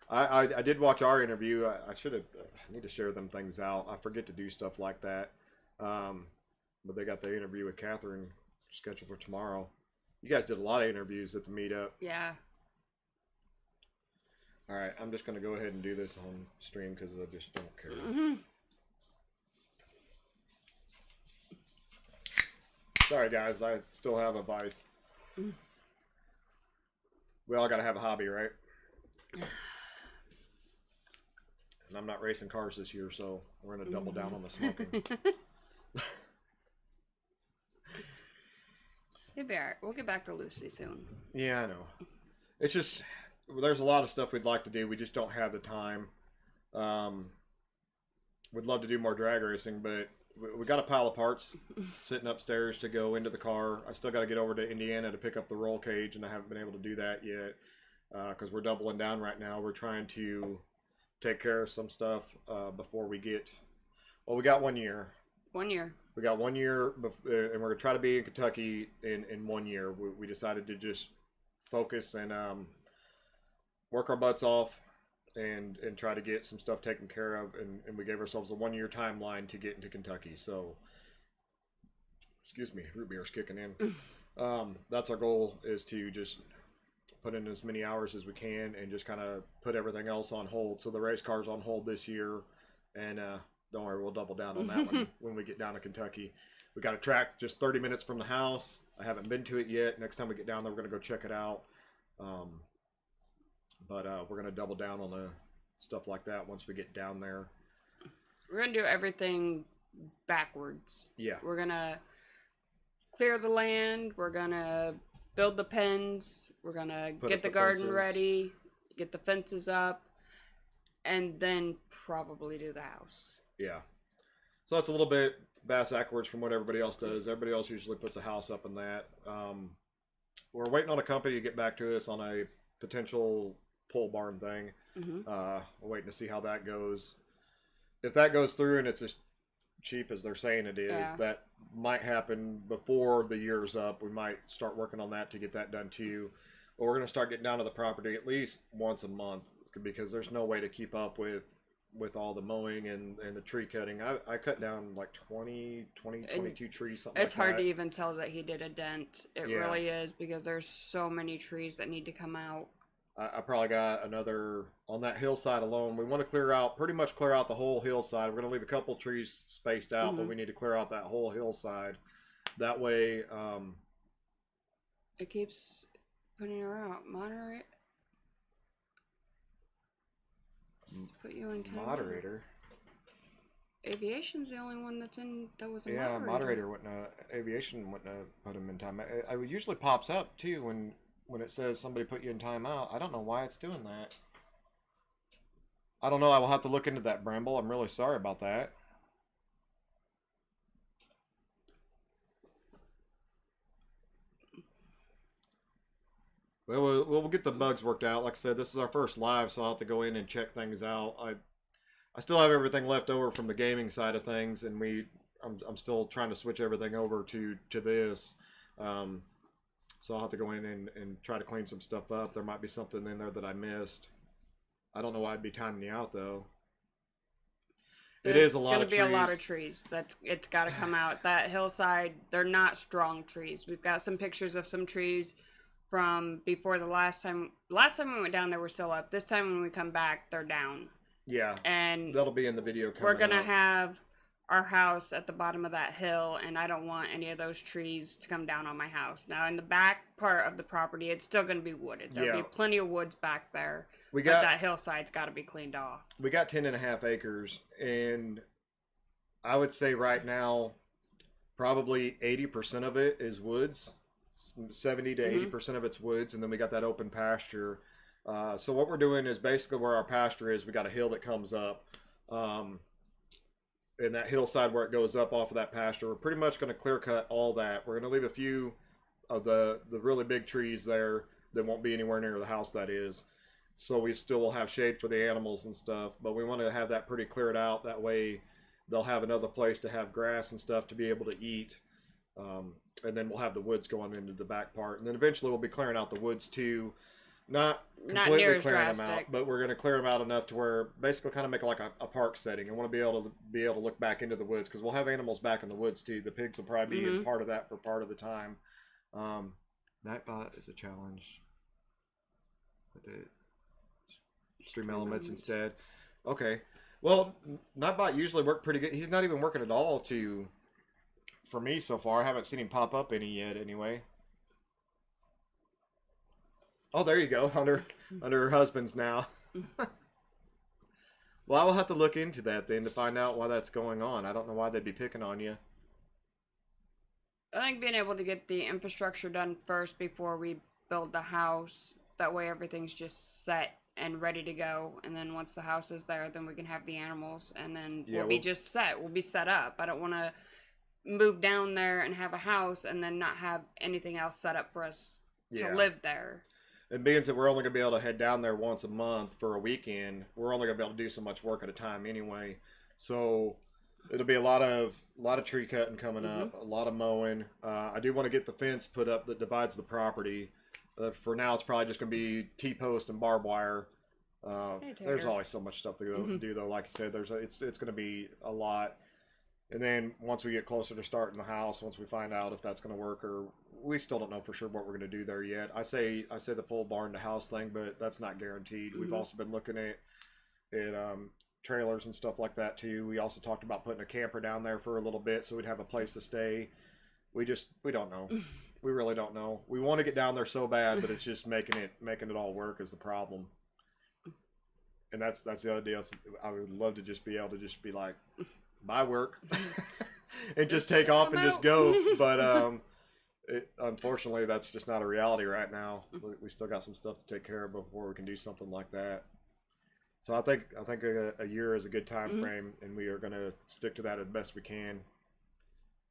Speaker 1: I did watch our interview. I should have. I need to share them things out. I forget to do stuff like that. But they got the interview with Catherine scheduled for tomorrow. You guys did a lot of interviews at the meetup.
Speaker 2: Yeah.
Speaker 1: All right, I'm just going to go ahead and do this on stream because I just don't care.
Speaker 2: Mm-hmm.
Speaker 1: Sorry, guys. I still have a vice. We all got to have a hobby, right? And I'm not racing cars this year, so we're going to double down on the smoking.
Speaker 2: It'll be alright. We'll get back to Lucy soon.
Speaker 1: Yeah, I know. It's just... There's a lot of stuff we'd like to do. We just don't have the time. We'd love to do more drag racing, but we got a pile of parts sitting upstairs to go into the car. I still got to get over to Indiana to pick up the roll cage, and I haven't been able to do that yet because we're doubling down right now. We're trying to take care of some stuff before we get... Well, we got 1 year.
Speaker 2: 1 year.
Speaker 1: We got 1 year, and we're going to try to be in Kentucky in 1 year. We decided to just focus and... work our butts off and try to get some stuff taken care of, and we gave ourselves a 1 year timeline to get into Kentucky. So, excuse me, root beer's kicking in. That's our goal, is to just put in as many hours as we can and just kind of put everything else on hold. So the race car's on hold this year, and don't worry, we'll double down on that one when we get down to Kentucky. We got a track just 30 minutes from the house. I haven't been to it yet. Next time we get down there, we're going to go check it out. But we're going to double down on the stuff like that once we get down there.
Speaker 2: We're going to do everything backwards.
Speaker 1: Yeah.
Speaker 2: We're going to clear the land. We're going to build the pens. We're going to get the garden ready, get the fences up, and then probably do the house.
Speaker 1: Yeah. So that's a little bit backwards from what everybody else does. Everybody else usually puts a house up in that. We're waiting on a company to get back to us on a potential pole barn thing. We're waiting to see how that goes. If that goes through and it's as cheap as they're saying it is, that might happen before the year's up. We might start working on that to get that done too. But we're going to start getting down to the property at least once a month, because there's no way to keep up with all the mowing and the tree cutting. I cut down like 22 trees, something like that.
Speaker 2: It's hard to even tell that he did a dent. It really is, because there's so many trees that need to come out.
Speaker 1: I probably got another, on that hillside alone, we want to pretty much clear out the whole hillside. We're going to leave a couple trees spaced out, but we need to clear out that whole hillside. That way...
Speaker 2: it keeps putting her out. Moderate. Put you in time.
Speaker 1: Moderator?
Speaker 2: Aviation's the only one that was a moderator.
Speaker 1: Yeah, moderator wouldn't aviation wouldn't have put him in time. It usually pops up too when it says somebody put you in timeout. I don't know why it's doing that. I don't know. I will have to look into that, Bramble. I'm really sorry about that. Well, we'll get the bugs worked out. Like I said, this is our first live, so I'll have to go in and check things out. I still have everything left over from the gaming side of things, and I'm still trying to switch everything over to this. So I'll have to go in and try to clean some stuff up. There might be something in there that I missed. I don't know why I'd be timing you out though. It is a lot of trees.
Speaker 2: It's going to be a lot of trees. It's got to come out. That hillside, they're not strong trees. We've got some pictures of some trees from before the last time. Last time we went down, they were still up. This time when we come back, they're down.
Speaker 1: Yeah.
Speaker 2: And
Speaker 1: that'll be in the video coming
Speaker 2: we're going to
Speaker 1: up.
Speaker 2: have our house at the bottom of that hill, and I don't want any of those trees to come down on my house. Now, in the back part of the property, it's still going to be wooded. There'll be plenty of woods back there. But that hillside's got to be cleaned off.
Speaker 1: We got 10.5 acres, and I would say right now, probably 80% of it is woods. 70 to 80% of it's woods, and then we got that open pasture. So what we're doing is basically where our pasture is, we got a hill that comes up. And that hillside where it goes up off of that pasture, we're pretty much going to clear cut all that. We're going to leave a few of the really big trees there that won't be anywhere near the house, that is. So we still will have shade for the animals and stuff, but we want to have that pretty cleared out. That way they'll have another place to have grass and stuff to be able to eat. And then we'll have the woods going into the back part. And then eventually we'll be clearing out the woods too. Not completely clearing them out, but we're going to clear them out enough to where basically kind of make it like a park setting. I want to be able to look back into the woods because we'll have animals back in the woods too. The pigs will probably be in part of that for part of the time. Nightbot is a challenge with the Stream Elements instead. Okay. Well, Nightbot usually worked pretty good. He's not even working at all for me so far. I haven't seen him pop up any yet anyway. Oh, there you go. Under her husband's now. Well, I will have to look into that then to find out why that's going on. I don't know why they'd be picking on you.
Speaker 2: I think being able to get the infrastructure done first before we build the house, that way everything's just set and ready to go. And then once the house is there, then we can have the animals, and then we'll be just set. We'll be set up. I don't want to move down there and have a house and then not have anything else set up for us to live there. And
Speaker 1: being that we're only going to be able to head down there once a month for a weekend, we're only going to be able to do so much work at a time anyway. So it'll be a lot of tree cutting coming up, a lot of mowing. I do want to get the fence put up that divides the property. For now, it's probably just going to be T-post and barbed wire. There's always so much stuff to do, though. Like I said, it's going to be a lot. And then once we get closer to starting the house, once we find out if that's going to work, or we still don't know for sure what we're going to do there yet. I say the full barn to house thing, but that's not guaranteed. We've also been looking at trailers and stuff like that too. We also talked about putting a camper down there for a little bit so we'd have a place to stay. We don't know. We really don't know. We want to get down there so bad, but it's just making it all work is the problem. And that's the other deal. I would love to just be able to just be like, bye work, and just take off and just go. But unfortunately, that's just not a reality right now. We still got some stuff to take care of before we can do something like that. So I think a year is a good time frame, and we are going to stick to that as best we can.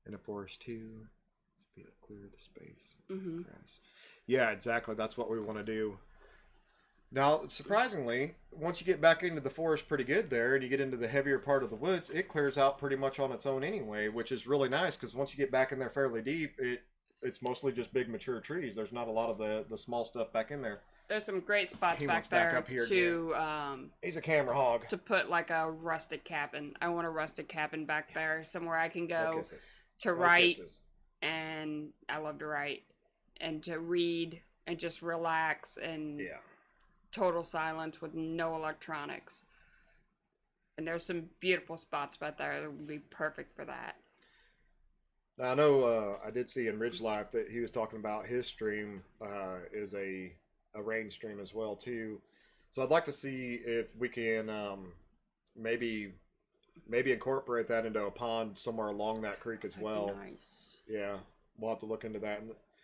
Speaker 1: And of course, too, clear the space. Grass. Yeah, exactly. That's what we want to do. Now, surprisingly, once you get back into the forest pretty good there, and you get into the heavier part of the woods, it clears out pretty much on its own anyway, which is really nice because once you get back in there fairly deep, it's mostly just big mature trees. There's not a lot of the small stuff back in there.
Speaker 2: There's some great spots back there to
Speaker 1: he's a camera hog.
Speaker 2: To put like a rustic cabin. I want a rustic cabin back there, somewhere I can go to write, and I love to write, and to read and just relax and total silence with no electronics. And there's some beautiful spots back there that would be perfect for that.
Speaker 1: Now, I know I did see in Ridge Life that he was talking about his stream is a rain stream as well too. So I'd like to see if we can maybe incorporate that into a pond somewhere along that creek as well.
Speaker 2: That'd be nice.
Speaker 1: Yeah, we'll have to look into that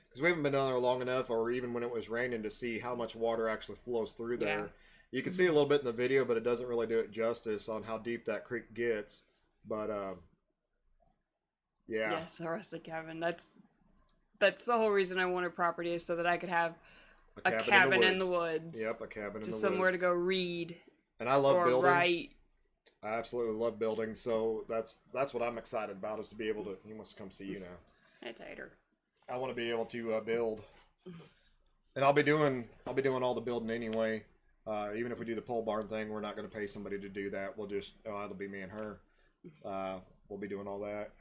Speaker 1: because we haven't been down there long enough, or even when it was raining, to see how much water actually flows through there. You can see a little bit in the video, but it doesn't really do it justice on how deep that creek gets. But yeah,
Speaker 2: Yes, a rustic cabin. That's the whole reason I wanted property, is so that I could have a cabin in the woods.
Speaker 1: Yep, a cabin in the woods.
Speaker 2: Somewhere to go read.
Speaker 1: And I love
Speaker 2: or
Speaker 1: building.
Speaker 2: Write.
Speaker 1: I absolutely love building, so that's what I'm excited about, is to be able to. He wants to come see you now.
Speaker 2: Hey, Tater.
Speaker 1: I want to be able to build, and I'll be doing all the building anyway. Even if we do the pole barn thing, we're not going to pay somebody to do that. We'll just it'll be me and her. We'll be doing all that.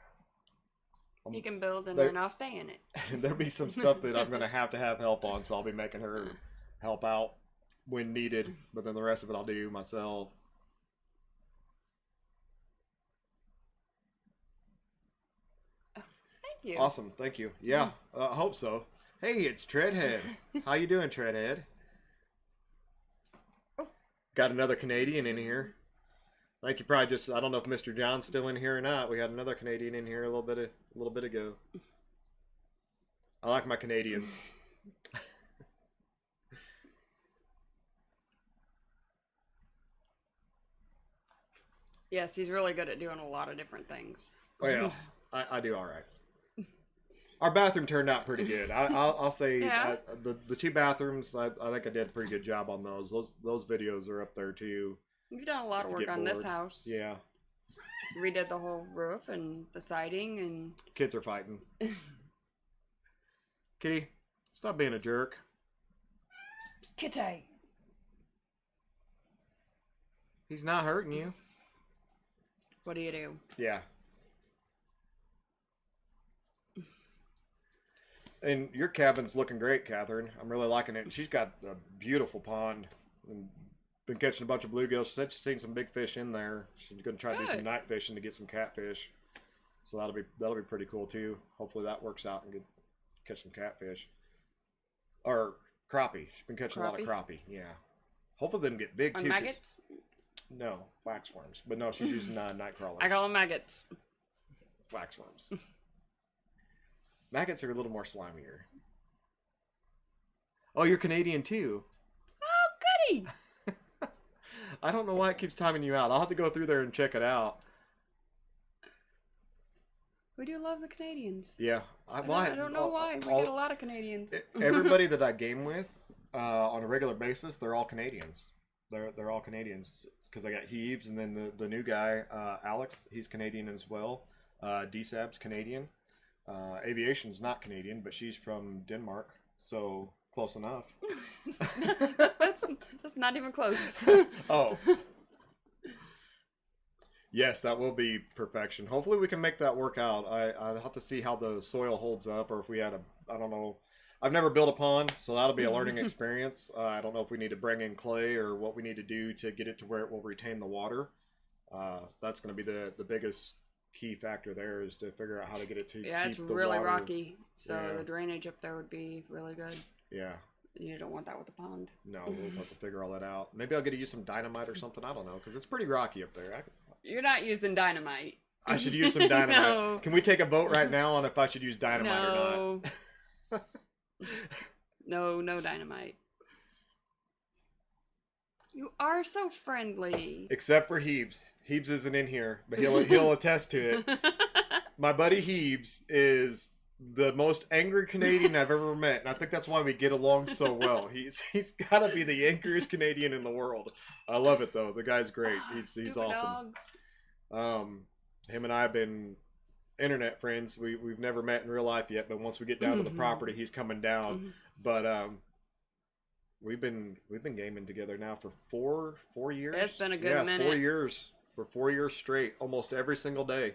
Speaker 2: You can build, and then I'll stay in it.
Speaker 1: There'll be some stuff that I'm going to have help on, so I'll be making her help out when needed. But then the rest of it I'll do myself.
Speaker 2: You.
Speaker 1: Awesome, thank you. Yeah, I hope so. Hey, it's Treadhead. How you doing, Treadhead?
Speaker 2: Oh.
Speaker 1: Got another Canadian in here. I think you probably just, I don't know if Mr. John's still in here or not. We had another Canadian in here a little bit ago. I like my Canadians.
Speaker 2: Yes, he's really good at doing a lot of different things.
Speaker 1: Oh yeah, I do all right. Our bathroom turned out pretty good. I'll say
Speaker 2: Yeah.
Speaker 1: The two bathrooms. I think I did a pretty good job on those. Those videos are up there too.
Speaker 2: You've done a lot of work on this house.
Speaker 1: Yeah.
Speaker 2: Redid the whole roof and the siding and.
Speaker 1: Kids are fighting. Kitty, stop being a jerk.
Speaker 2: Kitty.
Speaker 1: He's not hurting you.
Speaker 2: What do you do?
Speaker 1: Yeah. And your cabin's looking great, Catherine. I'm really liking it. And she's got a beautiful pond. And been catching a bunch of bluegills. She said she's seen some big fish in there. She's going to try to do some night fishing to get some catfish. So that'll be pretty cool too. Hopefully that works out and catch some catfish. Or crappie. She's been catching a lot of crappie. Yeah. Hopefully they don't get big too.
Speaker 2: Maggots?
Speaker 1: No, waxworms. But no, she's using night crawlers.
Speaker 2: I call them maggots.
Speaker 1: Waxworms. Maggots are a little more slimier. Oh, you're Canadian too.
Speaker 2: Oh, goody!
Speaker 1: I don't know why it keeps timing you out. I'll have to go through there and check it out.
Speaker 2: We do love the Canadians.
Speaker 1: Yeah.
Speaker 2: I don't know why. We get a lot of Canadians.
Speaker 1: Everybody that I game with on a regular basis, they're all Canadians. They're all Canadians. Because I got Heebs, and then the new guy, Alex, he's Canadian as well. DSAB's Canadian. Aviation's not Canadian, but she's from Denmark, so close enough.
Speaker 2: that's not even close.
Speaker 1: Oh. Yes, that will be perfection. Hopefully we can make that work out. I'll have to see how the soil holds up, or if we had I don't know. I've never built a pond, so that'll be a learning experience. I don't know if we need to bring in clay or what we need to do to get it to where it will retain the water. That's going to be the biggest key factor there, is to figure out how to get it to
Speaker 2: yeah,
Speaker 1: keep
Speaker 2: it's
Speaker 1: the
Speaker 2: really
Speaker 1: water.
Speaker 2: rocky, so
Speaker 1: Yeah.
Speaker 2: the drainage up there would be really good.
Speaker 1: Yeah.
Speaker 2: You don't want that with the pond.
Speaker 1: No, we'll have to figure all that out. Maybe I'll get to use some dynamite or something. I don't know, because it's pretty rocky up there.
Speaker 2: You're not using dynamite.
Speaker 1: I should use some dynamite.
Speaker 2: No.
Speaker 1: Can we take a vote right now on if I should use dynamite or
Speaker 2: No.
Speaker 1: not?
Speaker 2: No dynamite. You are so friendly.
Speaker 1: Except for Heebs. Heebs isn't in here, but he'll attest to it. My buddy Heebs is the most angry Canadian I've ever met, and I think that's why we get along so well. He's got to be the angriest Canadian in the world. I love it though. The guy's great. He's awesome.
Speaker 2: Dogs.
Speaker 1: Him and I have been internet friends. We've never met in real life yet, but once we get down to the property, he's coming down. But we've been gaming together now for four years.
Speaker 2: It's been a good minute.
Speaker 1: 4 years. For 4 years straight, almost every single day.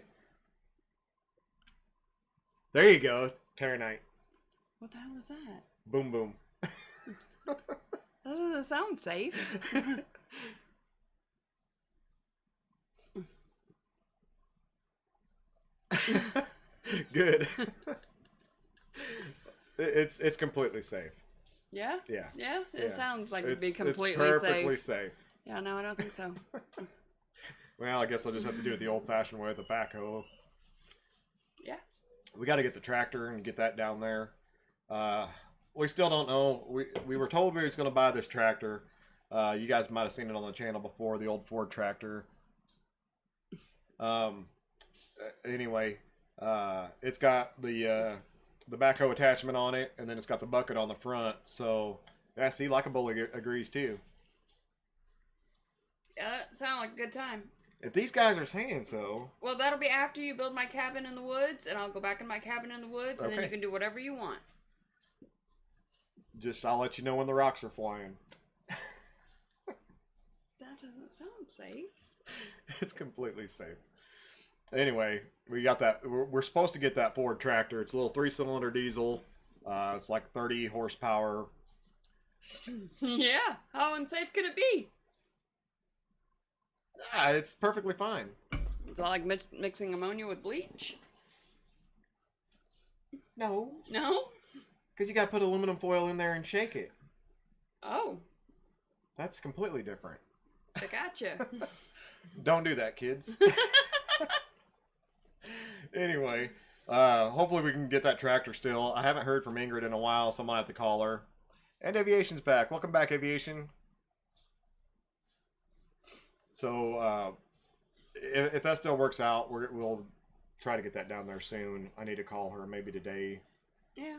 Speaker 1: There you go, Terranite.
Speaker 2: What the hell is that?
Speaker 1: Boom boom.
Speaker 2: That doesn't sound safe.
Speaker 1: Good. It's completely safe.
Speaker 2: Yeah?
Speaker 1: Yeah.
Speaker 2: Yeah? It
Speaker 1: Yeah.
Speaker 2: sounds like it'd be
Speaker 1: It's
Speaker 2: completely
Speaker 1: perfectly
Speaker 2: safe.
Speaker 1: safe.
Speaker 2: Yeah, no, I don't think so.
Speaker 1: Well, I guess I'll just have to do it the old-fashioned way with the backhoe.
Speaker 2: Yeah.
Speaker 1: We got to get the tractor and get that down there. We still don't know. We were told we was going to buy this tractor. You guys might have seen it on the channel before, the old Ford tractor. Anyway, it's got the backhoe attachment on it, and then it's got the bucket on the front. So, yeah, see, like a bully agrees too.
Speaker 2: Yeah, that sounds like a good time.
Speaker 1: If these guys are saying so.
Speaker 2: Well, that'll be after you build my cabin in the woods, and I'll go back in my cabin in the woods, and then you can do whatever you want.
Speaker 1: Just, I'll let you know when the rocks are flying.
Speaker 2: That doesn't sound safe.
Speaker 1: It's completely safe. Anyway, we got that. We're supposed to get that Ford tractor. It's a little 3-cylinder diesel. It's like 30 horsepower.
Speaker 2: Yeah, how unsafe could it be?
Speaker 1: It's perfectly fine.
Speaker 2: It's all like mixing ammonia with bleach.
Speaker 1: No.
Speaker 2: No?
Speaker 1: Because you got to put aluminum foil in there and shake it.
Speaker 2: Oh.
Speaker 1: That's completely different.
Speaker 2: I gotcha.
Speaker 1: Don't do that, kids. Anyway, hopefully we can get that tractor still. I haven't heard from Ingrid in a while, so I'm going to have to call her. And Aviation's back. Welcome back, Aviation. So, if that still works out, we'll try to get that down there soon. I need to call her maybe today.
Speaker 2: Yeah.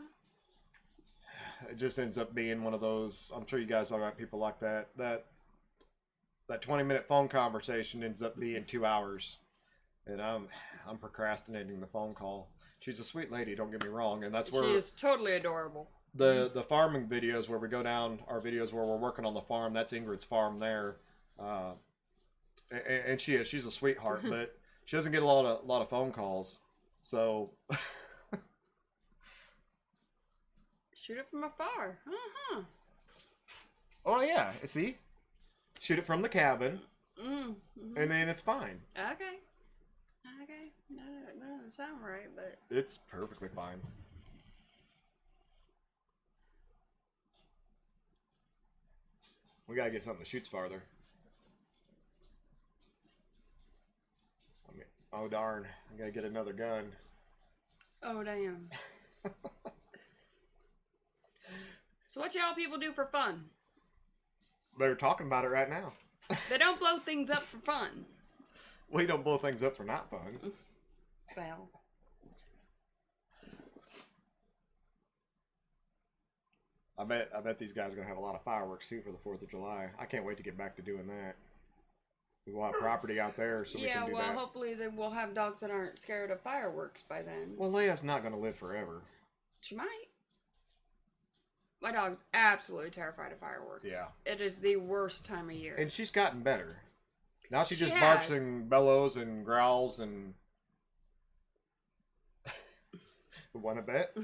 Speaker 1: It just ends up being one of those. I'm sure you guys all got people like that. That 20-minute phone conversation ends up being 2 hours, and I'm procrastinating the phone call. She's a sweet lady, don't get me wrong, and that's where
Speaker 2: she is totally adorable.
Speaker 1: The farming videos where we go down, our videos where we're working on the farm. That's Ingrid's farm there, and she's a sweetheart, but she doesn't get a lot of phone calls, so.
Speaker 2: Shoot it from afar. Uh-huh.
Speaker 1: Oh, yeah. See? Shoot it from the cabin,
Speaker 2: Mm-hmm.
Speaker 1: and then it's fine.
Speaker 2: Okay. Okay. That doesn't sound right, but...
Speaker 1: It's perfectly fine. We gotta get something that shoots farther. I mean, oh, darn. I gotta get another gun.
Speaker 2: Oh, damn. So what y'all people do for fun?
Speaker 1: They're talking about it right now.
Speaker 2: They don't blow things up for fun.
Speaker 1: We don't blow things up for not fun.
Speaker 2: Well.
Speaker 1: I bet these guys are gonna have a lot of fireworks too for the 4th of July. I can't wait to get back to doing that. We'll have property out there, so we can do that.
Speaker 2: Hopefully we'll have dogs that aren't scared of fireworks by then.
Speaker 1: Well, Leia's not gonna live forever.
Speaker 2: She might. My dog's absolutely terrified of fireworks.
Speaker 1: Yeah.
Speaker 2: It is the worst time of year.
Speaker 1: And she's gotten better. Now she just
Speaker 2: has.
Speaker 1: barks and bellows and growls and... Want to bet?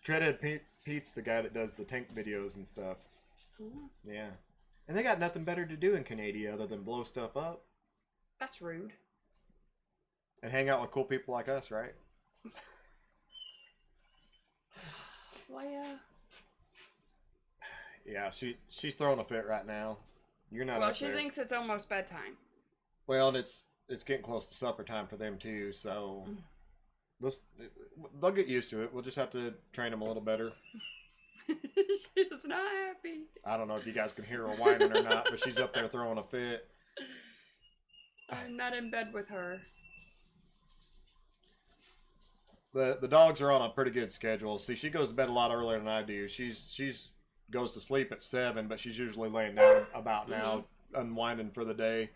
Speaker 1: Treadhead Pete's the guy that does the tank videos and stuff.
Speaker 2: Ooh.
Speaker 1: Yeah. And they got nothing better to do in Canada other than blow stuff up.
Speaker 2: That's rude.
Speaker 1: And hang out with cool people like us, right?
Speaker 2: Leia.
Speaker 1: Yeah, she's throwing a fit right now. You're not.
Speaker 2: Well,
Speaker 1: up
Speaker 2: she
Speaker 1: there.
Speaker 2: thinks it's almost bedtime.
Speaker 1: Well, and it's getting close to supper time for them too, so they'll get used to it. We'll just have to train them a little better.
Speaker 2: She's not happy.
Speaker 1: I don't know if you guys can hear her whining or not, but she's up there throwing a fit.
Speaker 2: I'm not in bed with her.
Speaker 1: The dogs are on a pretty good schedule. See, she goes to bed a lot earlier than I do. She's goes to sleep at 7, but she's usually laying down about now, unwinding for the day.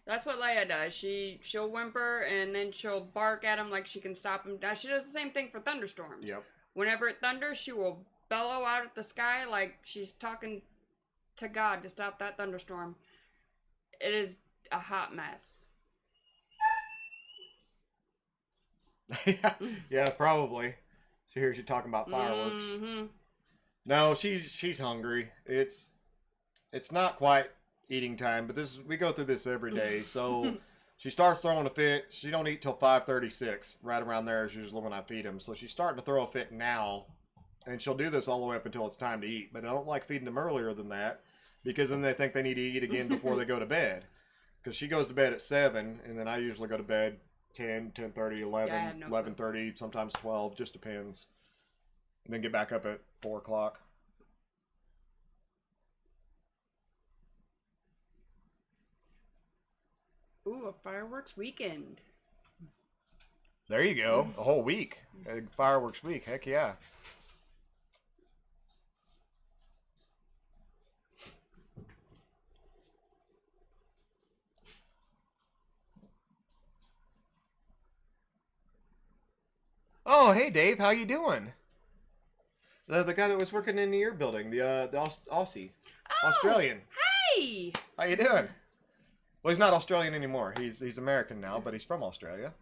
Speaker 2: That's what Leia does. She'll whimper and then she'll bark at him like she can stop him. Now, she does the same thing for thunderstorms.
Speaker 1: Yep.
Speaker 2: Whenever it thunders, she will bellow out at the sky like she's talking to God to stop that thunderstorm. It is a hot mess.
Speaker 1: Yeah, probably. She hears you talking about fireworks.
Speaker 2: Mm-hmm.
Speaker 1: No, she's hungry. It's not quite eating time, but we go through this every day. So she starts throwing a fit. She don't eat till 5:36. Right around there is usually when I feed them. So she's starting to throw a fit now, and she'll do this all the way up until it's time to eat. But I don't like feeding them earlier than that because then they think they need to eat again before they go to bed. Because she goes to bed at 7, and then I usually go to bed 10, 10:30, 11,
Speaker 2: Yeah, I had no
Speaker 1: 11:30, sometimes 12. Just depends. And then get back up at 4 o'clock.
Speaker 2: Ooh, a fireworks weekend.
Speaker 1: There you go. A whole week. A fireworks week. Heck yeah. Oh, hey Dave, how you doing? The guy that was working in your building, the Aussie,
Speaker 2: Oh,
Speaker 1: Australian.
Speaker 2: hey!
Speaker 1: How you doing? Well, he's not Australian anymore. He's American now, but he's from Australia.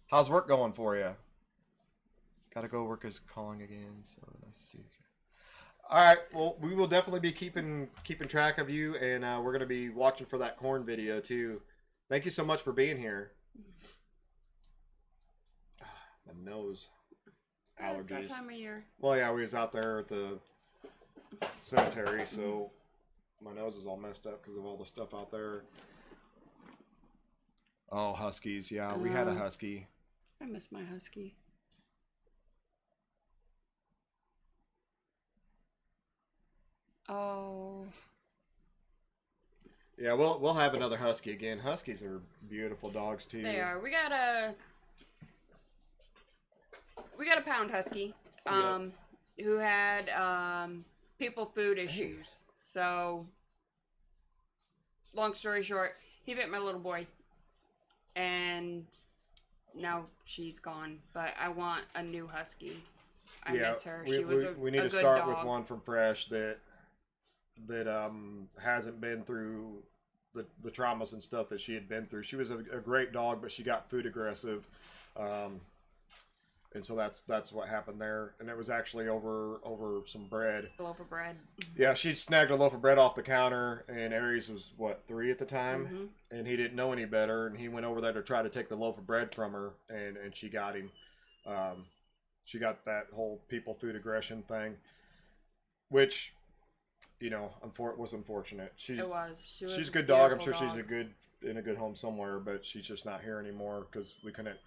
Speaker 1: How's work going for you? Gotta go work is calling again, so nice to see you. All right, well, we will definitely be keeping track of you, and we're gonna be watching for that corn video too. Thank you so much for being here. My nose allergies.
Speaker 2: That's that time of year.
Speaker 1: Well, yeah, we was out there at the cemetery, so my nose is all messed up because of all the stuff out there. Oh, huskies. Yeah, we had a husky.
Speaker 2: I miss my husky. Oh.
Speaker 1: Yeah, we'll have another husky again. Huskies are beautiful dogs too.
Speaker 2: They are. We got a pound husky, who had people food issues. So, long story short, he bit my little boy, and now she's gone. But I want a new husky. I miss her. She was
Speaker 1: we need
Speaker 2: a
Speaker 1: to
Speaker 2: good
Speaker 1: start
Speaker 2: dog.
Speaker 1: with one from Fresh that hasn't been through the traumas and stuff that she had been through. She was a great dog, but she got food aggressive, and so that's what happened there. And it was actually over some bread.
Speaker 2: A loaf of bread.
Speaker 1: Yeah, she'd snagged a loaf of bread off the counter, and Aries was, what, 3 at the time? And he didn't know any better, and he went over there to try to take the loaf of bread from her, and she got him. She got that whole people food aggression thing, which, you know, was unfortunate. She's a good dog. I'm sure she's in a good home somewhere, but she's just not here anymore because we couldn't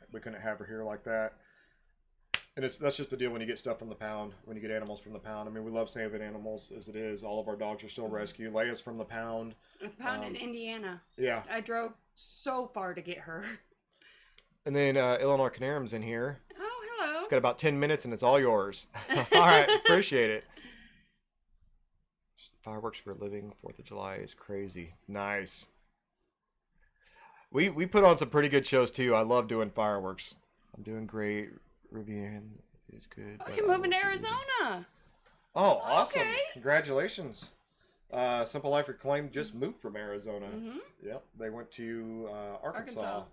Speaker 1: have her here like that. And that's just the deal when you get stuff from the pound, when you get animals from the pound. I mean, we love saving animals as it is. All of our dogs are still rescued. Leia's from the pound.
Speaker 2: It's the pound in Indiana.
Speaker 1: Yeah.
Speaker 2: I drove so far to get her.
Speaker 1: And then Illinois Canarim's in here.
Speaker 2: Oh, hello.
Speaker 1: It's got about 10 minutes and it's all yours. All right, appreciate it. Fireworks for a living. 4th of July is crazy. Nice. We put on some pretty good shows too. I love doing fireworks. I'm doing great. Rivian is good.
Speaker 2: Oh, you're moving to Arizona.
Speaker 1: Oh, awesome.
Speaker 2: Okay.
Speaker 1: Congratulations. Simple Life Reclaimed just moved from Arizona.
Speaker 2: Mm-hmm.
Speaker 1: Yep. They went to Arkansas.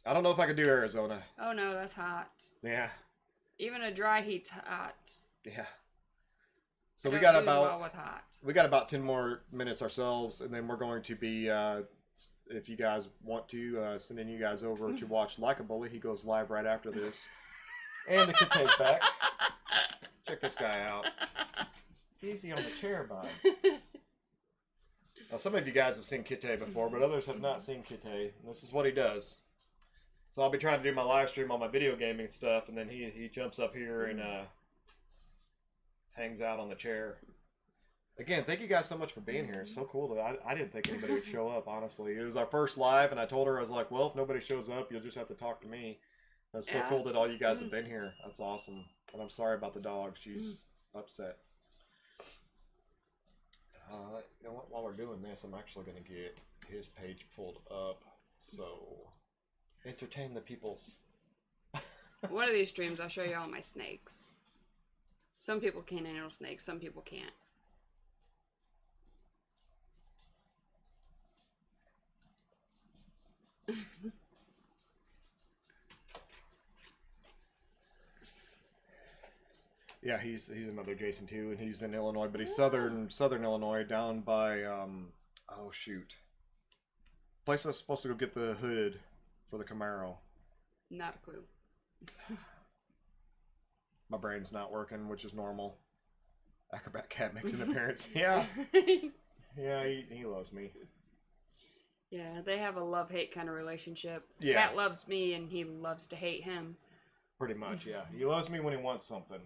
Speaker 1: I don't know if I could do Arizona.
Speaker 2: Oh, no, that's hot.
Speaker 1: Yeah.
Speaker 2: Even a dry heat's hot.
Speaker 1: Yeah. So
Speaker 2: I
Speaker 1: we
Speaker 2: don't
Speaker 1: got
Speaker 2: do well with hot.
Speaker 1: about 10 more minutes ourselves, and then we're going to be, if you guys want to, sending you guys over to watch Like a Bully. He goes live right after this. And the Kitay's back. Check this guy out. Easy on the chair, bud. Now, some of you guys have seen Kitay before, but others have not seen Kitay. And this is what he does. So I'll be trying to do my live stream on my video gaming stuff, and then he jumps up here and hangs out on the chair. Again, thank you guys so much for being here. It's so cool. I didn't think anybody would show up, honestly. It was our first live, and I told her, I was like, well, if nobody shows up, you'll just have to talk to me. That's so cool that all you guys have been here. That's awesome. And I'm sorry about the dog. She's upset. You know what? While we're doing this, I'm actually going to get his page pulled up. So, entertain the peoples.
Speaker 2: One of these streams, I'll show you all my snakes. Some people can handle snakes, some people can't.
Speaker 1: Yeah, he's another Jason too, and he's in Illinois, but he's southern Illinois, down by oh shoot, place I was supposed to go get the hood for the Camaro.
Speaker 2: Not a clue.
Speaker 1: My brain's not working, which is normal. Acrobat Cat makes an appearance. Yeah, yeah, he loves me.
Speaker 2: Yeah, they have a love-hate kind of relationship.
Speaker 1: Yeah.
Speaker 2: Cat loves me, and he loves to hate him.
Speaker 1: Pretty much, yeah. He loves me when he wants something,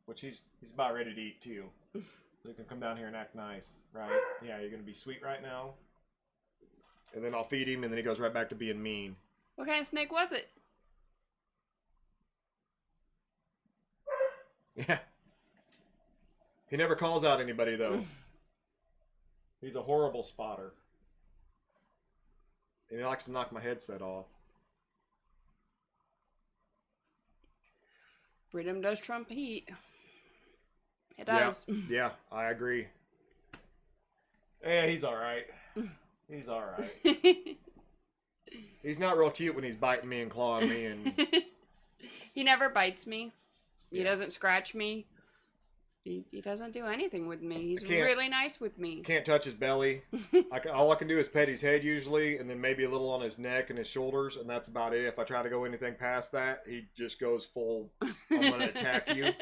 Speaker 1: which he's about ready to eat too. So he can come down here and act nice, right? Yeah, you're gonna be sweet right now, and then I'll feed him, and then he goes right back to being mean.
Speaker 2: What kind of snake was it?
Speaker 1: Yeah. He never calls out anybody though. He's a horrible spotter. And he likes to knock my headset off.
Speaker 2: Freedom does trump heat. It does.
Speaker 1: Yeah, I agree. Yeah, he's alright. He's alright. He's not real cute when he's biting me and clawing me and
Speaker 2: He never bites me. He
Speaker 1: Yeah.
Speaker 2: doesn't scratch me. He doesn't do anything with me. He's
Speaker 1: can't-
Speaker 2: really nice with me.
Speaker 1: can't touch his belly. All I can do is pet his head usually, and then maybe a little on his neck and his shoulders, and that's about it. If I try to go anything past that, he just goes full, I'm going to attack you.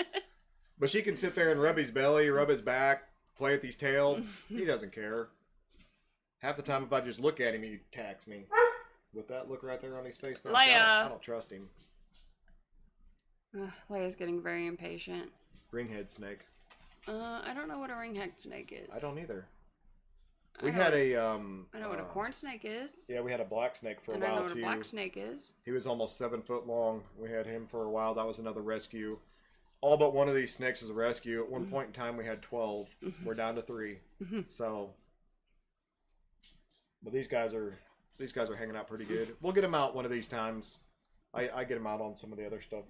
Speaker 1: But she can sit there and rub his belly, rub his back, play with his tail. He doesn't care. Half the time, if I just look at him, he attacks me. With that look right there on his face, now,
Speaker 2: Leia.
Speaker 1: I don't trust him.
Speaker 2: Leia's getting very impatient.
Speaker 1: Ringhead snake.
Speaker 2: I don't know what a ringhead snake is.
Speaker 1: I don't either.
Speaker 2: I
Speaker 1: We
Speaker 2: know
Speaker 1: had
Speaker 2: what-
Speaker 1: a
Speaker 2: I know what a corn snake is.
Speaker 1: Yeah, we had a black snake for a
Speaker 2: and I know
Speaker 1: while
Speaker 2: what
Speaker 1: too.
Speaker 2: a black snake is.
Speaker 1: He was almost 7 foot long. We had him for a while. That was another rescue. All but one of these snakes was a rescue. At one point in time, we had 12. We're down to 3. So, but these guys are hanging out pretty good. We'll get them out one of these times. I get them out on some of the other stuff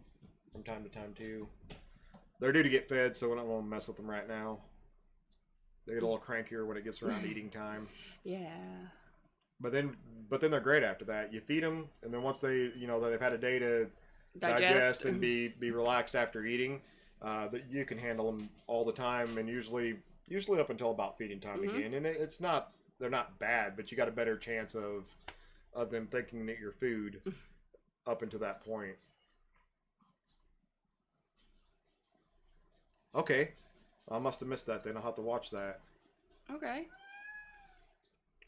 Speaker 1: from time to time too. They're due to get fed, so we don't want to mess with them right now. They get a little crankier when it gets around eating time.
Speaker 2: Yeah.
Speaker 1: But then they're great after that. You feed them, and then once they, they've had a day to digest and be relaxed after eating, that you can handle them all the time, and usually up until about feeding time again. And they're not bad, but you got a better chance of them thinking that you're food up until that point. Okay, I must have missed that. Then I'll have to watch that.
Speaker 2: Okay.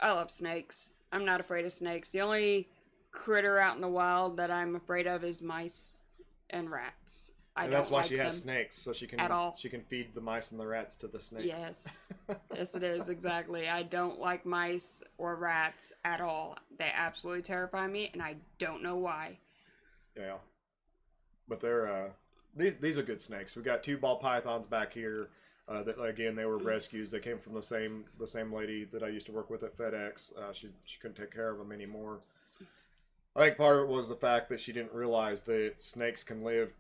Speaker 2: I love snakes. I'm not afraid of snakes. The only critter out in the wild that I'm afraid of is mice and rats.
Speaker 1: And that's why
Speaker 2: don't
Speaker 1: she
Speaker 2: like
Speaker 1: has
Speaker 2: them
Speaker 1: snakes, so she can
Speaker 2: at all.
Speaker 1: she can feed the mice and the rats to the snakes.
Speaker 2: Yes. Yes, it is, exactly. I don't like mice or rats at all. They absolutely terrify me, and I don't know why.
Speaker 1: Yeah, but they're these are good snakes. We got 2 ball pythons back here. That again, they were rescues. They came from the same lady that I used to work with at FedEx. She couldn't take care of them anymore. I think part of it was the fact that she didn't realize that snakes can live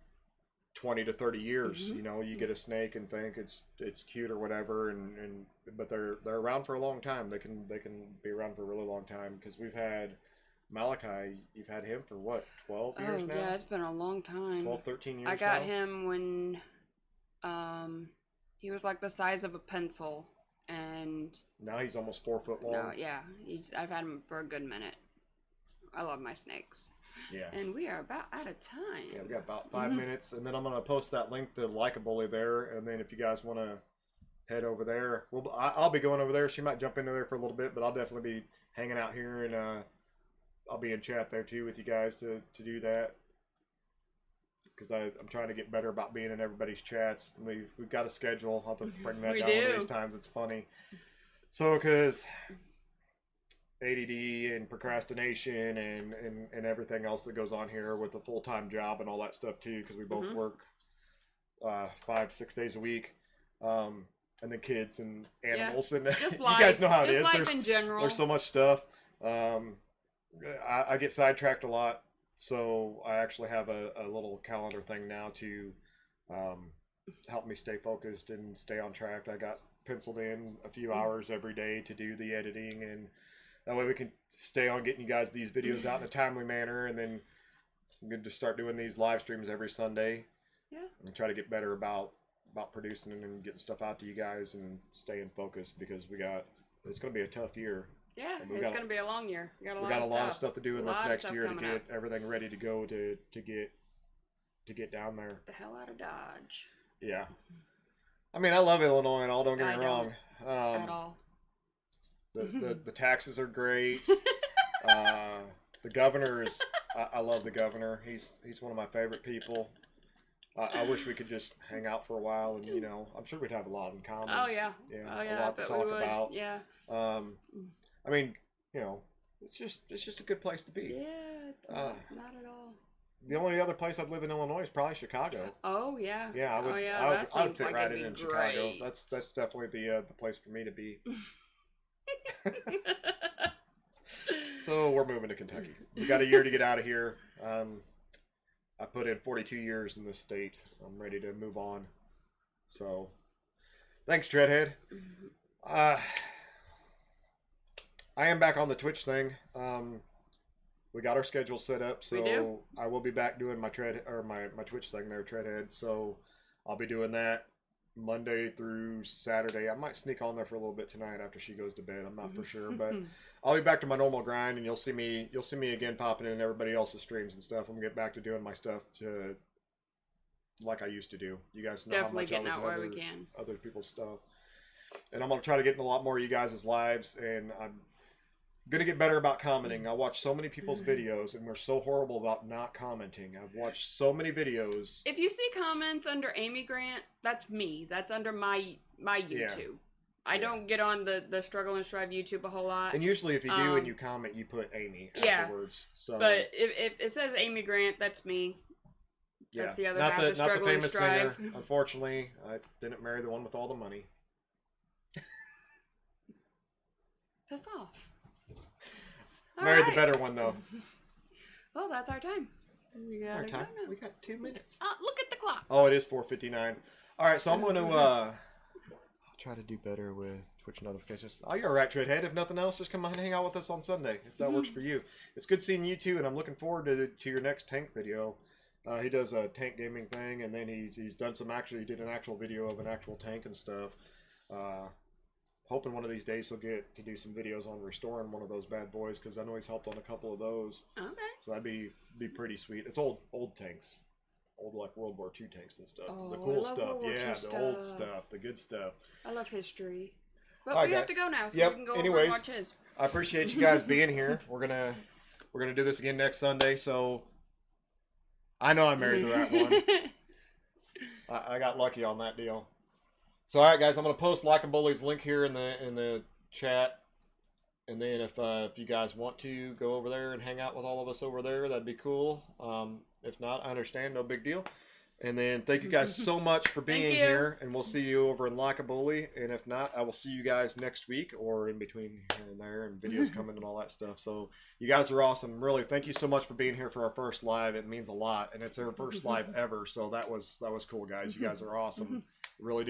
Speaker 1: 20 to 30 years. You get a snake and think it's cute or whatever, but they're around for a long time. They can be around for a really long time, because we've had Malachi. You've had him for what, 12 years now?
Speaker 2: Yeah, it's been a long time.
Speaker 1: 12, 13 years
Speaker 2: I got
Speaker 1: now?
Speaker 2: him when he was like the size of a pencil, and
Speaker 1: Now he's almost 4 foot long.
Speaker 2: no, yeah, I've had him for a good minute. I love my snakes.
Speaker 1: Yeah.
Speaker 2: And we are about out of time.
Speaker 1: Yeah, we got about 5 minutes, and then I'm gonna post that link to Like-A-Bully there, and then if you guys want to head over there, I'll be going over there. She might jump into there for a little bit, but I'll definitely be hanging out here, and I'll be in chat there too with you guys to do that, because I'm trying to get better about being in everybody's chats. We've got a schedule. I'll have to bring that
Speaker 2: We
Speaker 1: down one of
Speaker 2: do.
Speaker 1: these times. It's funny. So, because ADD and procrastination and everything else that goes on here with the full-time job and all that stuff too, because we both work 5-6 days a week, and then kids and animals, and
Speaker 2: Just
Speaker 1: you
Speaker 2: life.
Speaker 1: guys know how it
Speaker 2: just
Speaker 1: is.
Speaker 2: life in general.
Speaker 1: There's so much stuff. I get sidetracked a lot, so I actually have a little calendar thing now to help me stay focused and stay on track. I got penciled in a few hours every day to do the editing, and that way we can stay on getting you guys these videos out in a timely manner, and then I'm going to start doing these live streams every Sunday.
Speaker 2: Yeah.
Speaker 1: And try to get better about producing and getting stuff out to you guys and staying focused, because it's going to be a tough year.
Speaker 2: Yeah,
Speaker 1: And we
Speaker 2: it's
Speaker 1: got-
Speaker 2: going to be a long year. We got a
Speaker 1: We
Speaker 2: lot,
Speaker 1: got
Speaker 2: of,
Speaker 1: a lot of stuff to do in
Speaker 2: A
Speaker 1: this
Speaker 2: lot of
Speaker 1: next
Speaker 2: stuff
Speaker 1: year to
Speaker 2: coming
Speaker 1: get
Speaker 2: up.
Speaker 1: everything ready to go to get down there.
Speaker 2: The hell out of Dodge.
Speaker 1: Yeah. I mean, I love Illinois and all, don't get
Speaker 2: I
Speaker 1: me
Speaker 2: don't
Speaker 1: wrong.
Speaker 2: at all.
Speaker 1: The taxes are great. governor is. I love the governor. He's one of my favorite people. I wish we could just hang out for a while, and I'm sure we'd have a lot in common.
Speaker 2: Oh yeah.
Speaker 1: Yeah,
Speaker 2: Oh yeah.
Speaker 1: a lot to talk about.
Speaker 2: Yeah.
Speaker 1: I mean, it's just a good place to be.
Speaker 2: Yeah. It's not at all.
Speaker 1: The only other place I'd live in Illinois is probably Chicago.
Speaker 2: Oh yeah.
Speaker 1: Yeah, I would.
Speaker 2: Oh, yeah,
Speaker 1: I would fit
Speaker 2: like
Speaker 1: right
Speaker 2: it'd
Speaker 1: in
Speaker 2: be
Speaker 1: Chicago.
Speaker 2: great.
Speaker 1: That's definitely the place for me to be. So we're moving to Kentucky. We got a year to get out of here. I put in 42 years in this state. I'm ready to move on. So, thanks, Treadhead. I am back on the Twitch thing. We got our schedule set up, so I will be back doing my my Twitch thing there, Treadhead. So I'll be doing that Monday through Saturday. I might sneak on there for a little bit tonight after she goes to bed. I'm not for sure, but I'll be back to my normal grind, and you'll see me again popping in everybody else's streams and stuff. I'm gonna get back to doing my stuff like I used to do. You guys know
Speaker 2: Definitely
Speaker 1: how much I
Speaker 2: getting
Speaker 1: was
Speaker 2: out
Speaker 1: in
Speaker 2: where we can.
Speaker 1: other people's stuff, and I'm gonna try to get in a lot more of you guys' lives, and I'm gonna get better about commenting. I watch so many people's videos, and we're so horrible about not commenting. I've watched so many videos.
Speaker 2: If you see comments under Amy Grant, that's me. That's under my YouTube. I don't get on the Struggle and Strive YouTube a whole lot.
Speaker 1: And usually, if you do and you comment, you put Amy afterwards. So,
Speaker 2: but if it says Amy Grant, that's me. That's the other half of Struggle and Strive.
Speaker 1: Singer. Unfortunately, I didn't marry the one with all the money.
Speaker 2: Piss off.
Speaker 1: Married the better one, though.
Speaker 2: Well, that's our time. We
Speaker 1: Our
Speaker 2: gotta
Speaker 1: time?
Speaker 2: go now.
Speaker 1: We got 2 minutes.
Speaker 2: Look at the clock.
Speaker 1: Oh, it is 4:59. All right, so I'm going to I'll try to do better with Twitch notifications. Oh, you're all right, Treadhead. If nothing else, just come on and hang out with us on Sunday, if that works for you. It's good seeing you, too, and I'm looking forward to your next tank video. He does a tank gaming thing, and then he's done he did an actual video of an actual tank and stuff. Hoping one of these days he'll get to do some videos on restoring one of those bad boys, because I know he's helped on a couple of those.
Speaker 2: Okay.
Speaker 1: So that'd be pretty sweet. It's old tanks, old like World War II tanks and stuff.
Speaker 2: Oh,
Speaker 1: the cool
Speaker 2: I love
Speaker 1: stuff,
Speaker 2: World War II
Speaker 1: the old stuff, the good stuff.
Speaker 2: I love history. But
Speaker 1: All right,
Speaker 2: we have
Speaker 1: guys.
Speaker 2: to go now, so
Speaker 1: Yep.
Speaker 2: we can go
Speaker 1: Anyways,
Speaker 2: over and watch his.
Speaker 1: I appreciate you guys being here. We're gonna do this again next Sunday. So I know I married the right one. I got lucky on that deal. So all right, guys, I'm gonna post Like a Bully's link here in the chat, and then if you guys want to go over there and hang out with all of us over there, that'd be cool. If not, I understand, no big deal. And then thank you guys so much for being here, and we'll see you over in Like a Bully. And if not, I will see you guys next week or in between here and there, and videos coming and all that stuff. So you guys are awesome. Really, thank you so much for being here for our first live. It means a lot, and it's our first live ever. So that was cool, guys. You guys are awesome. Really do.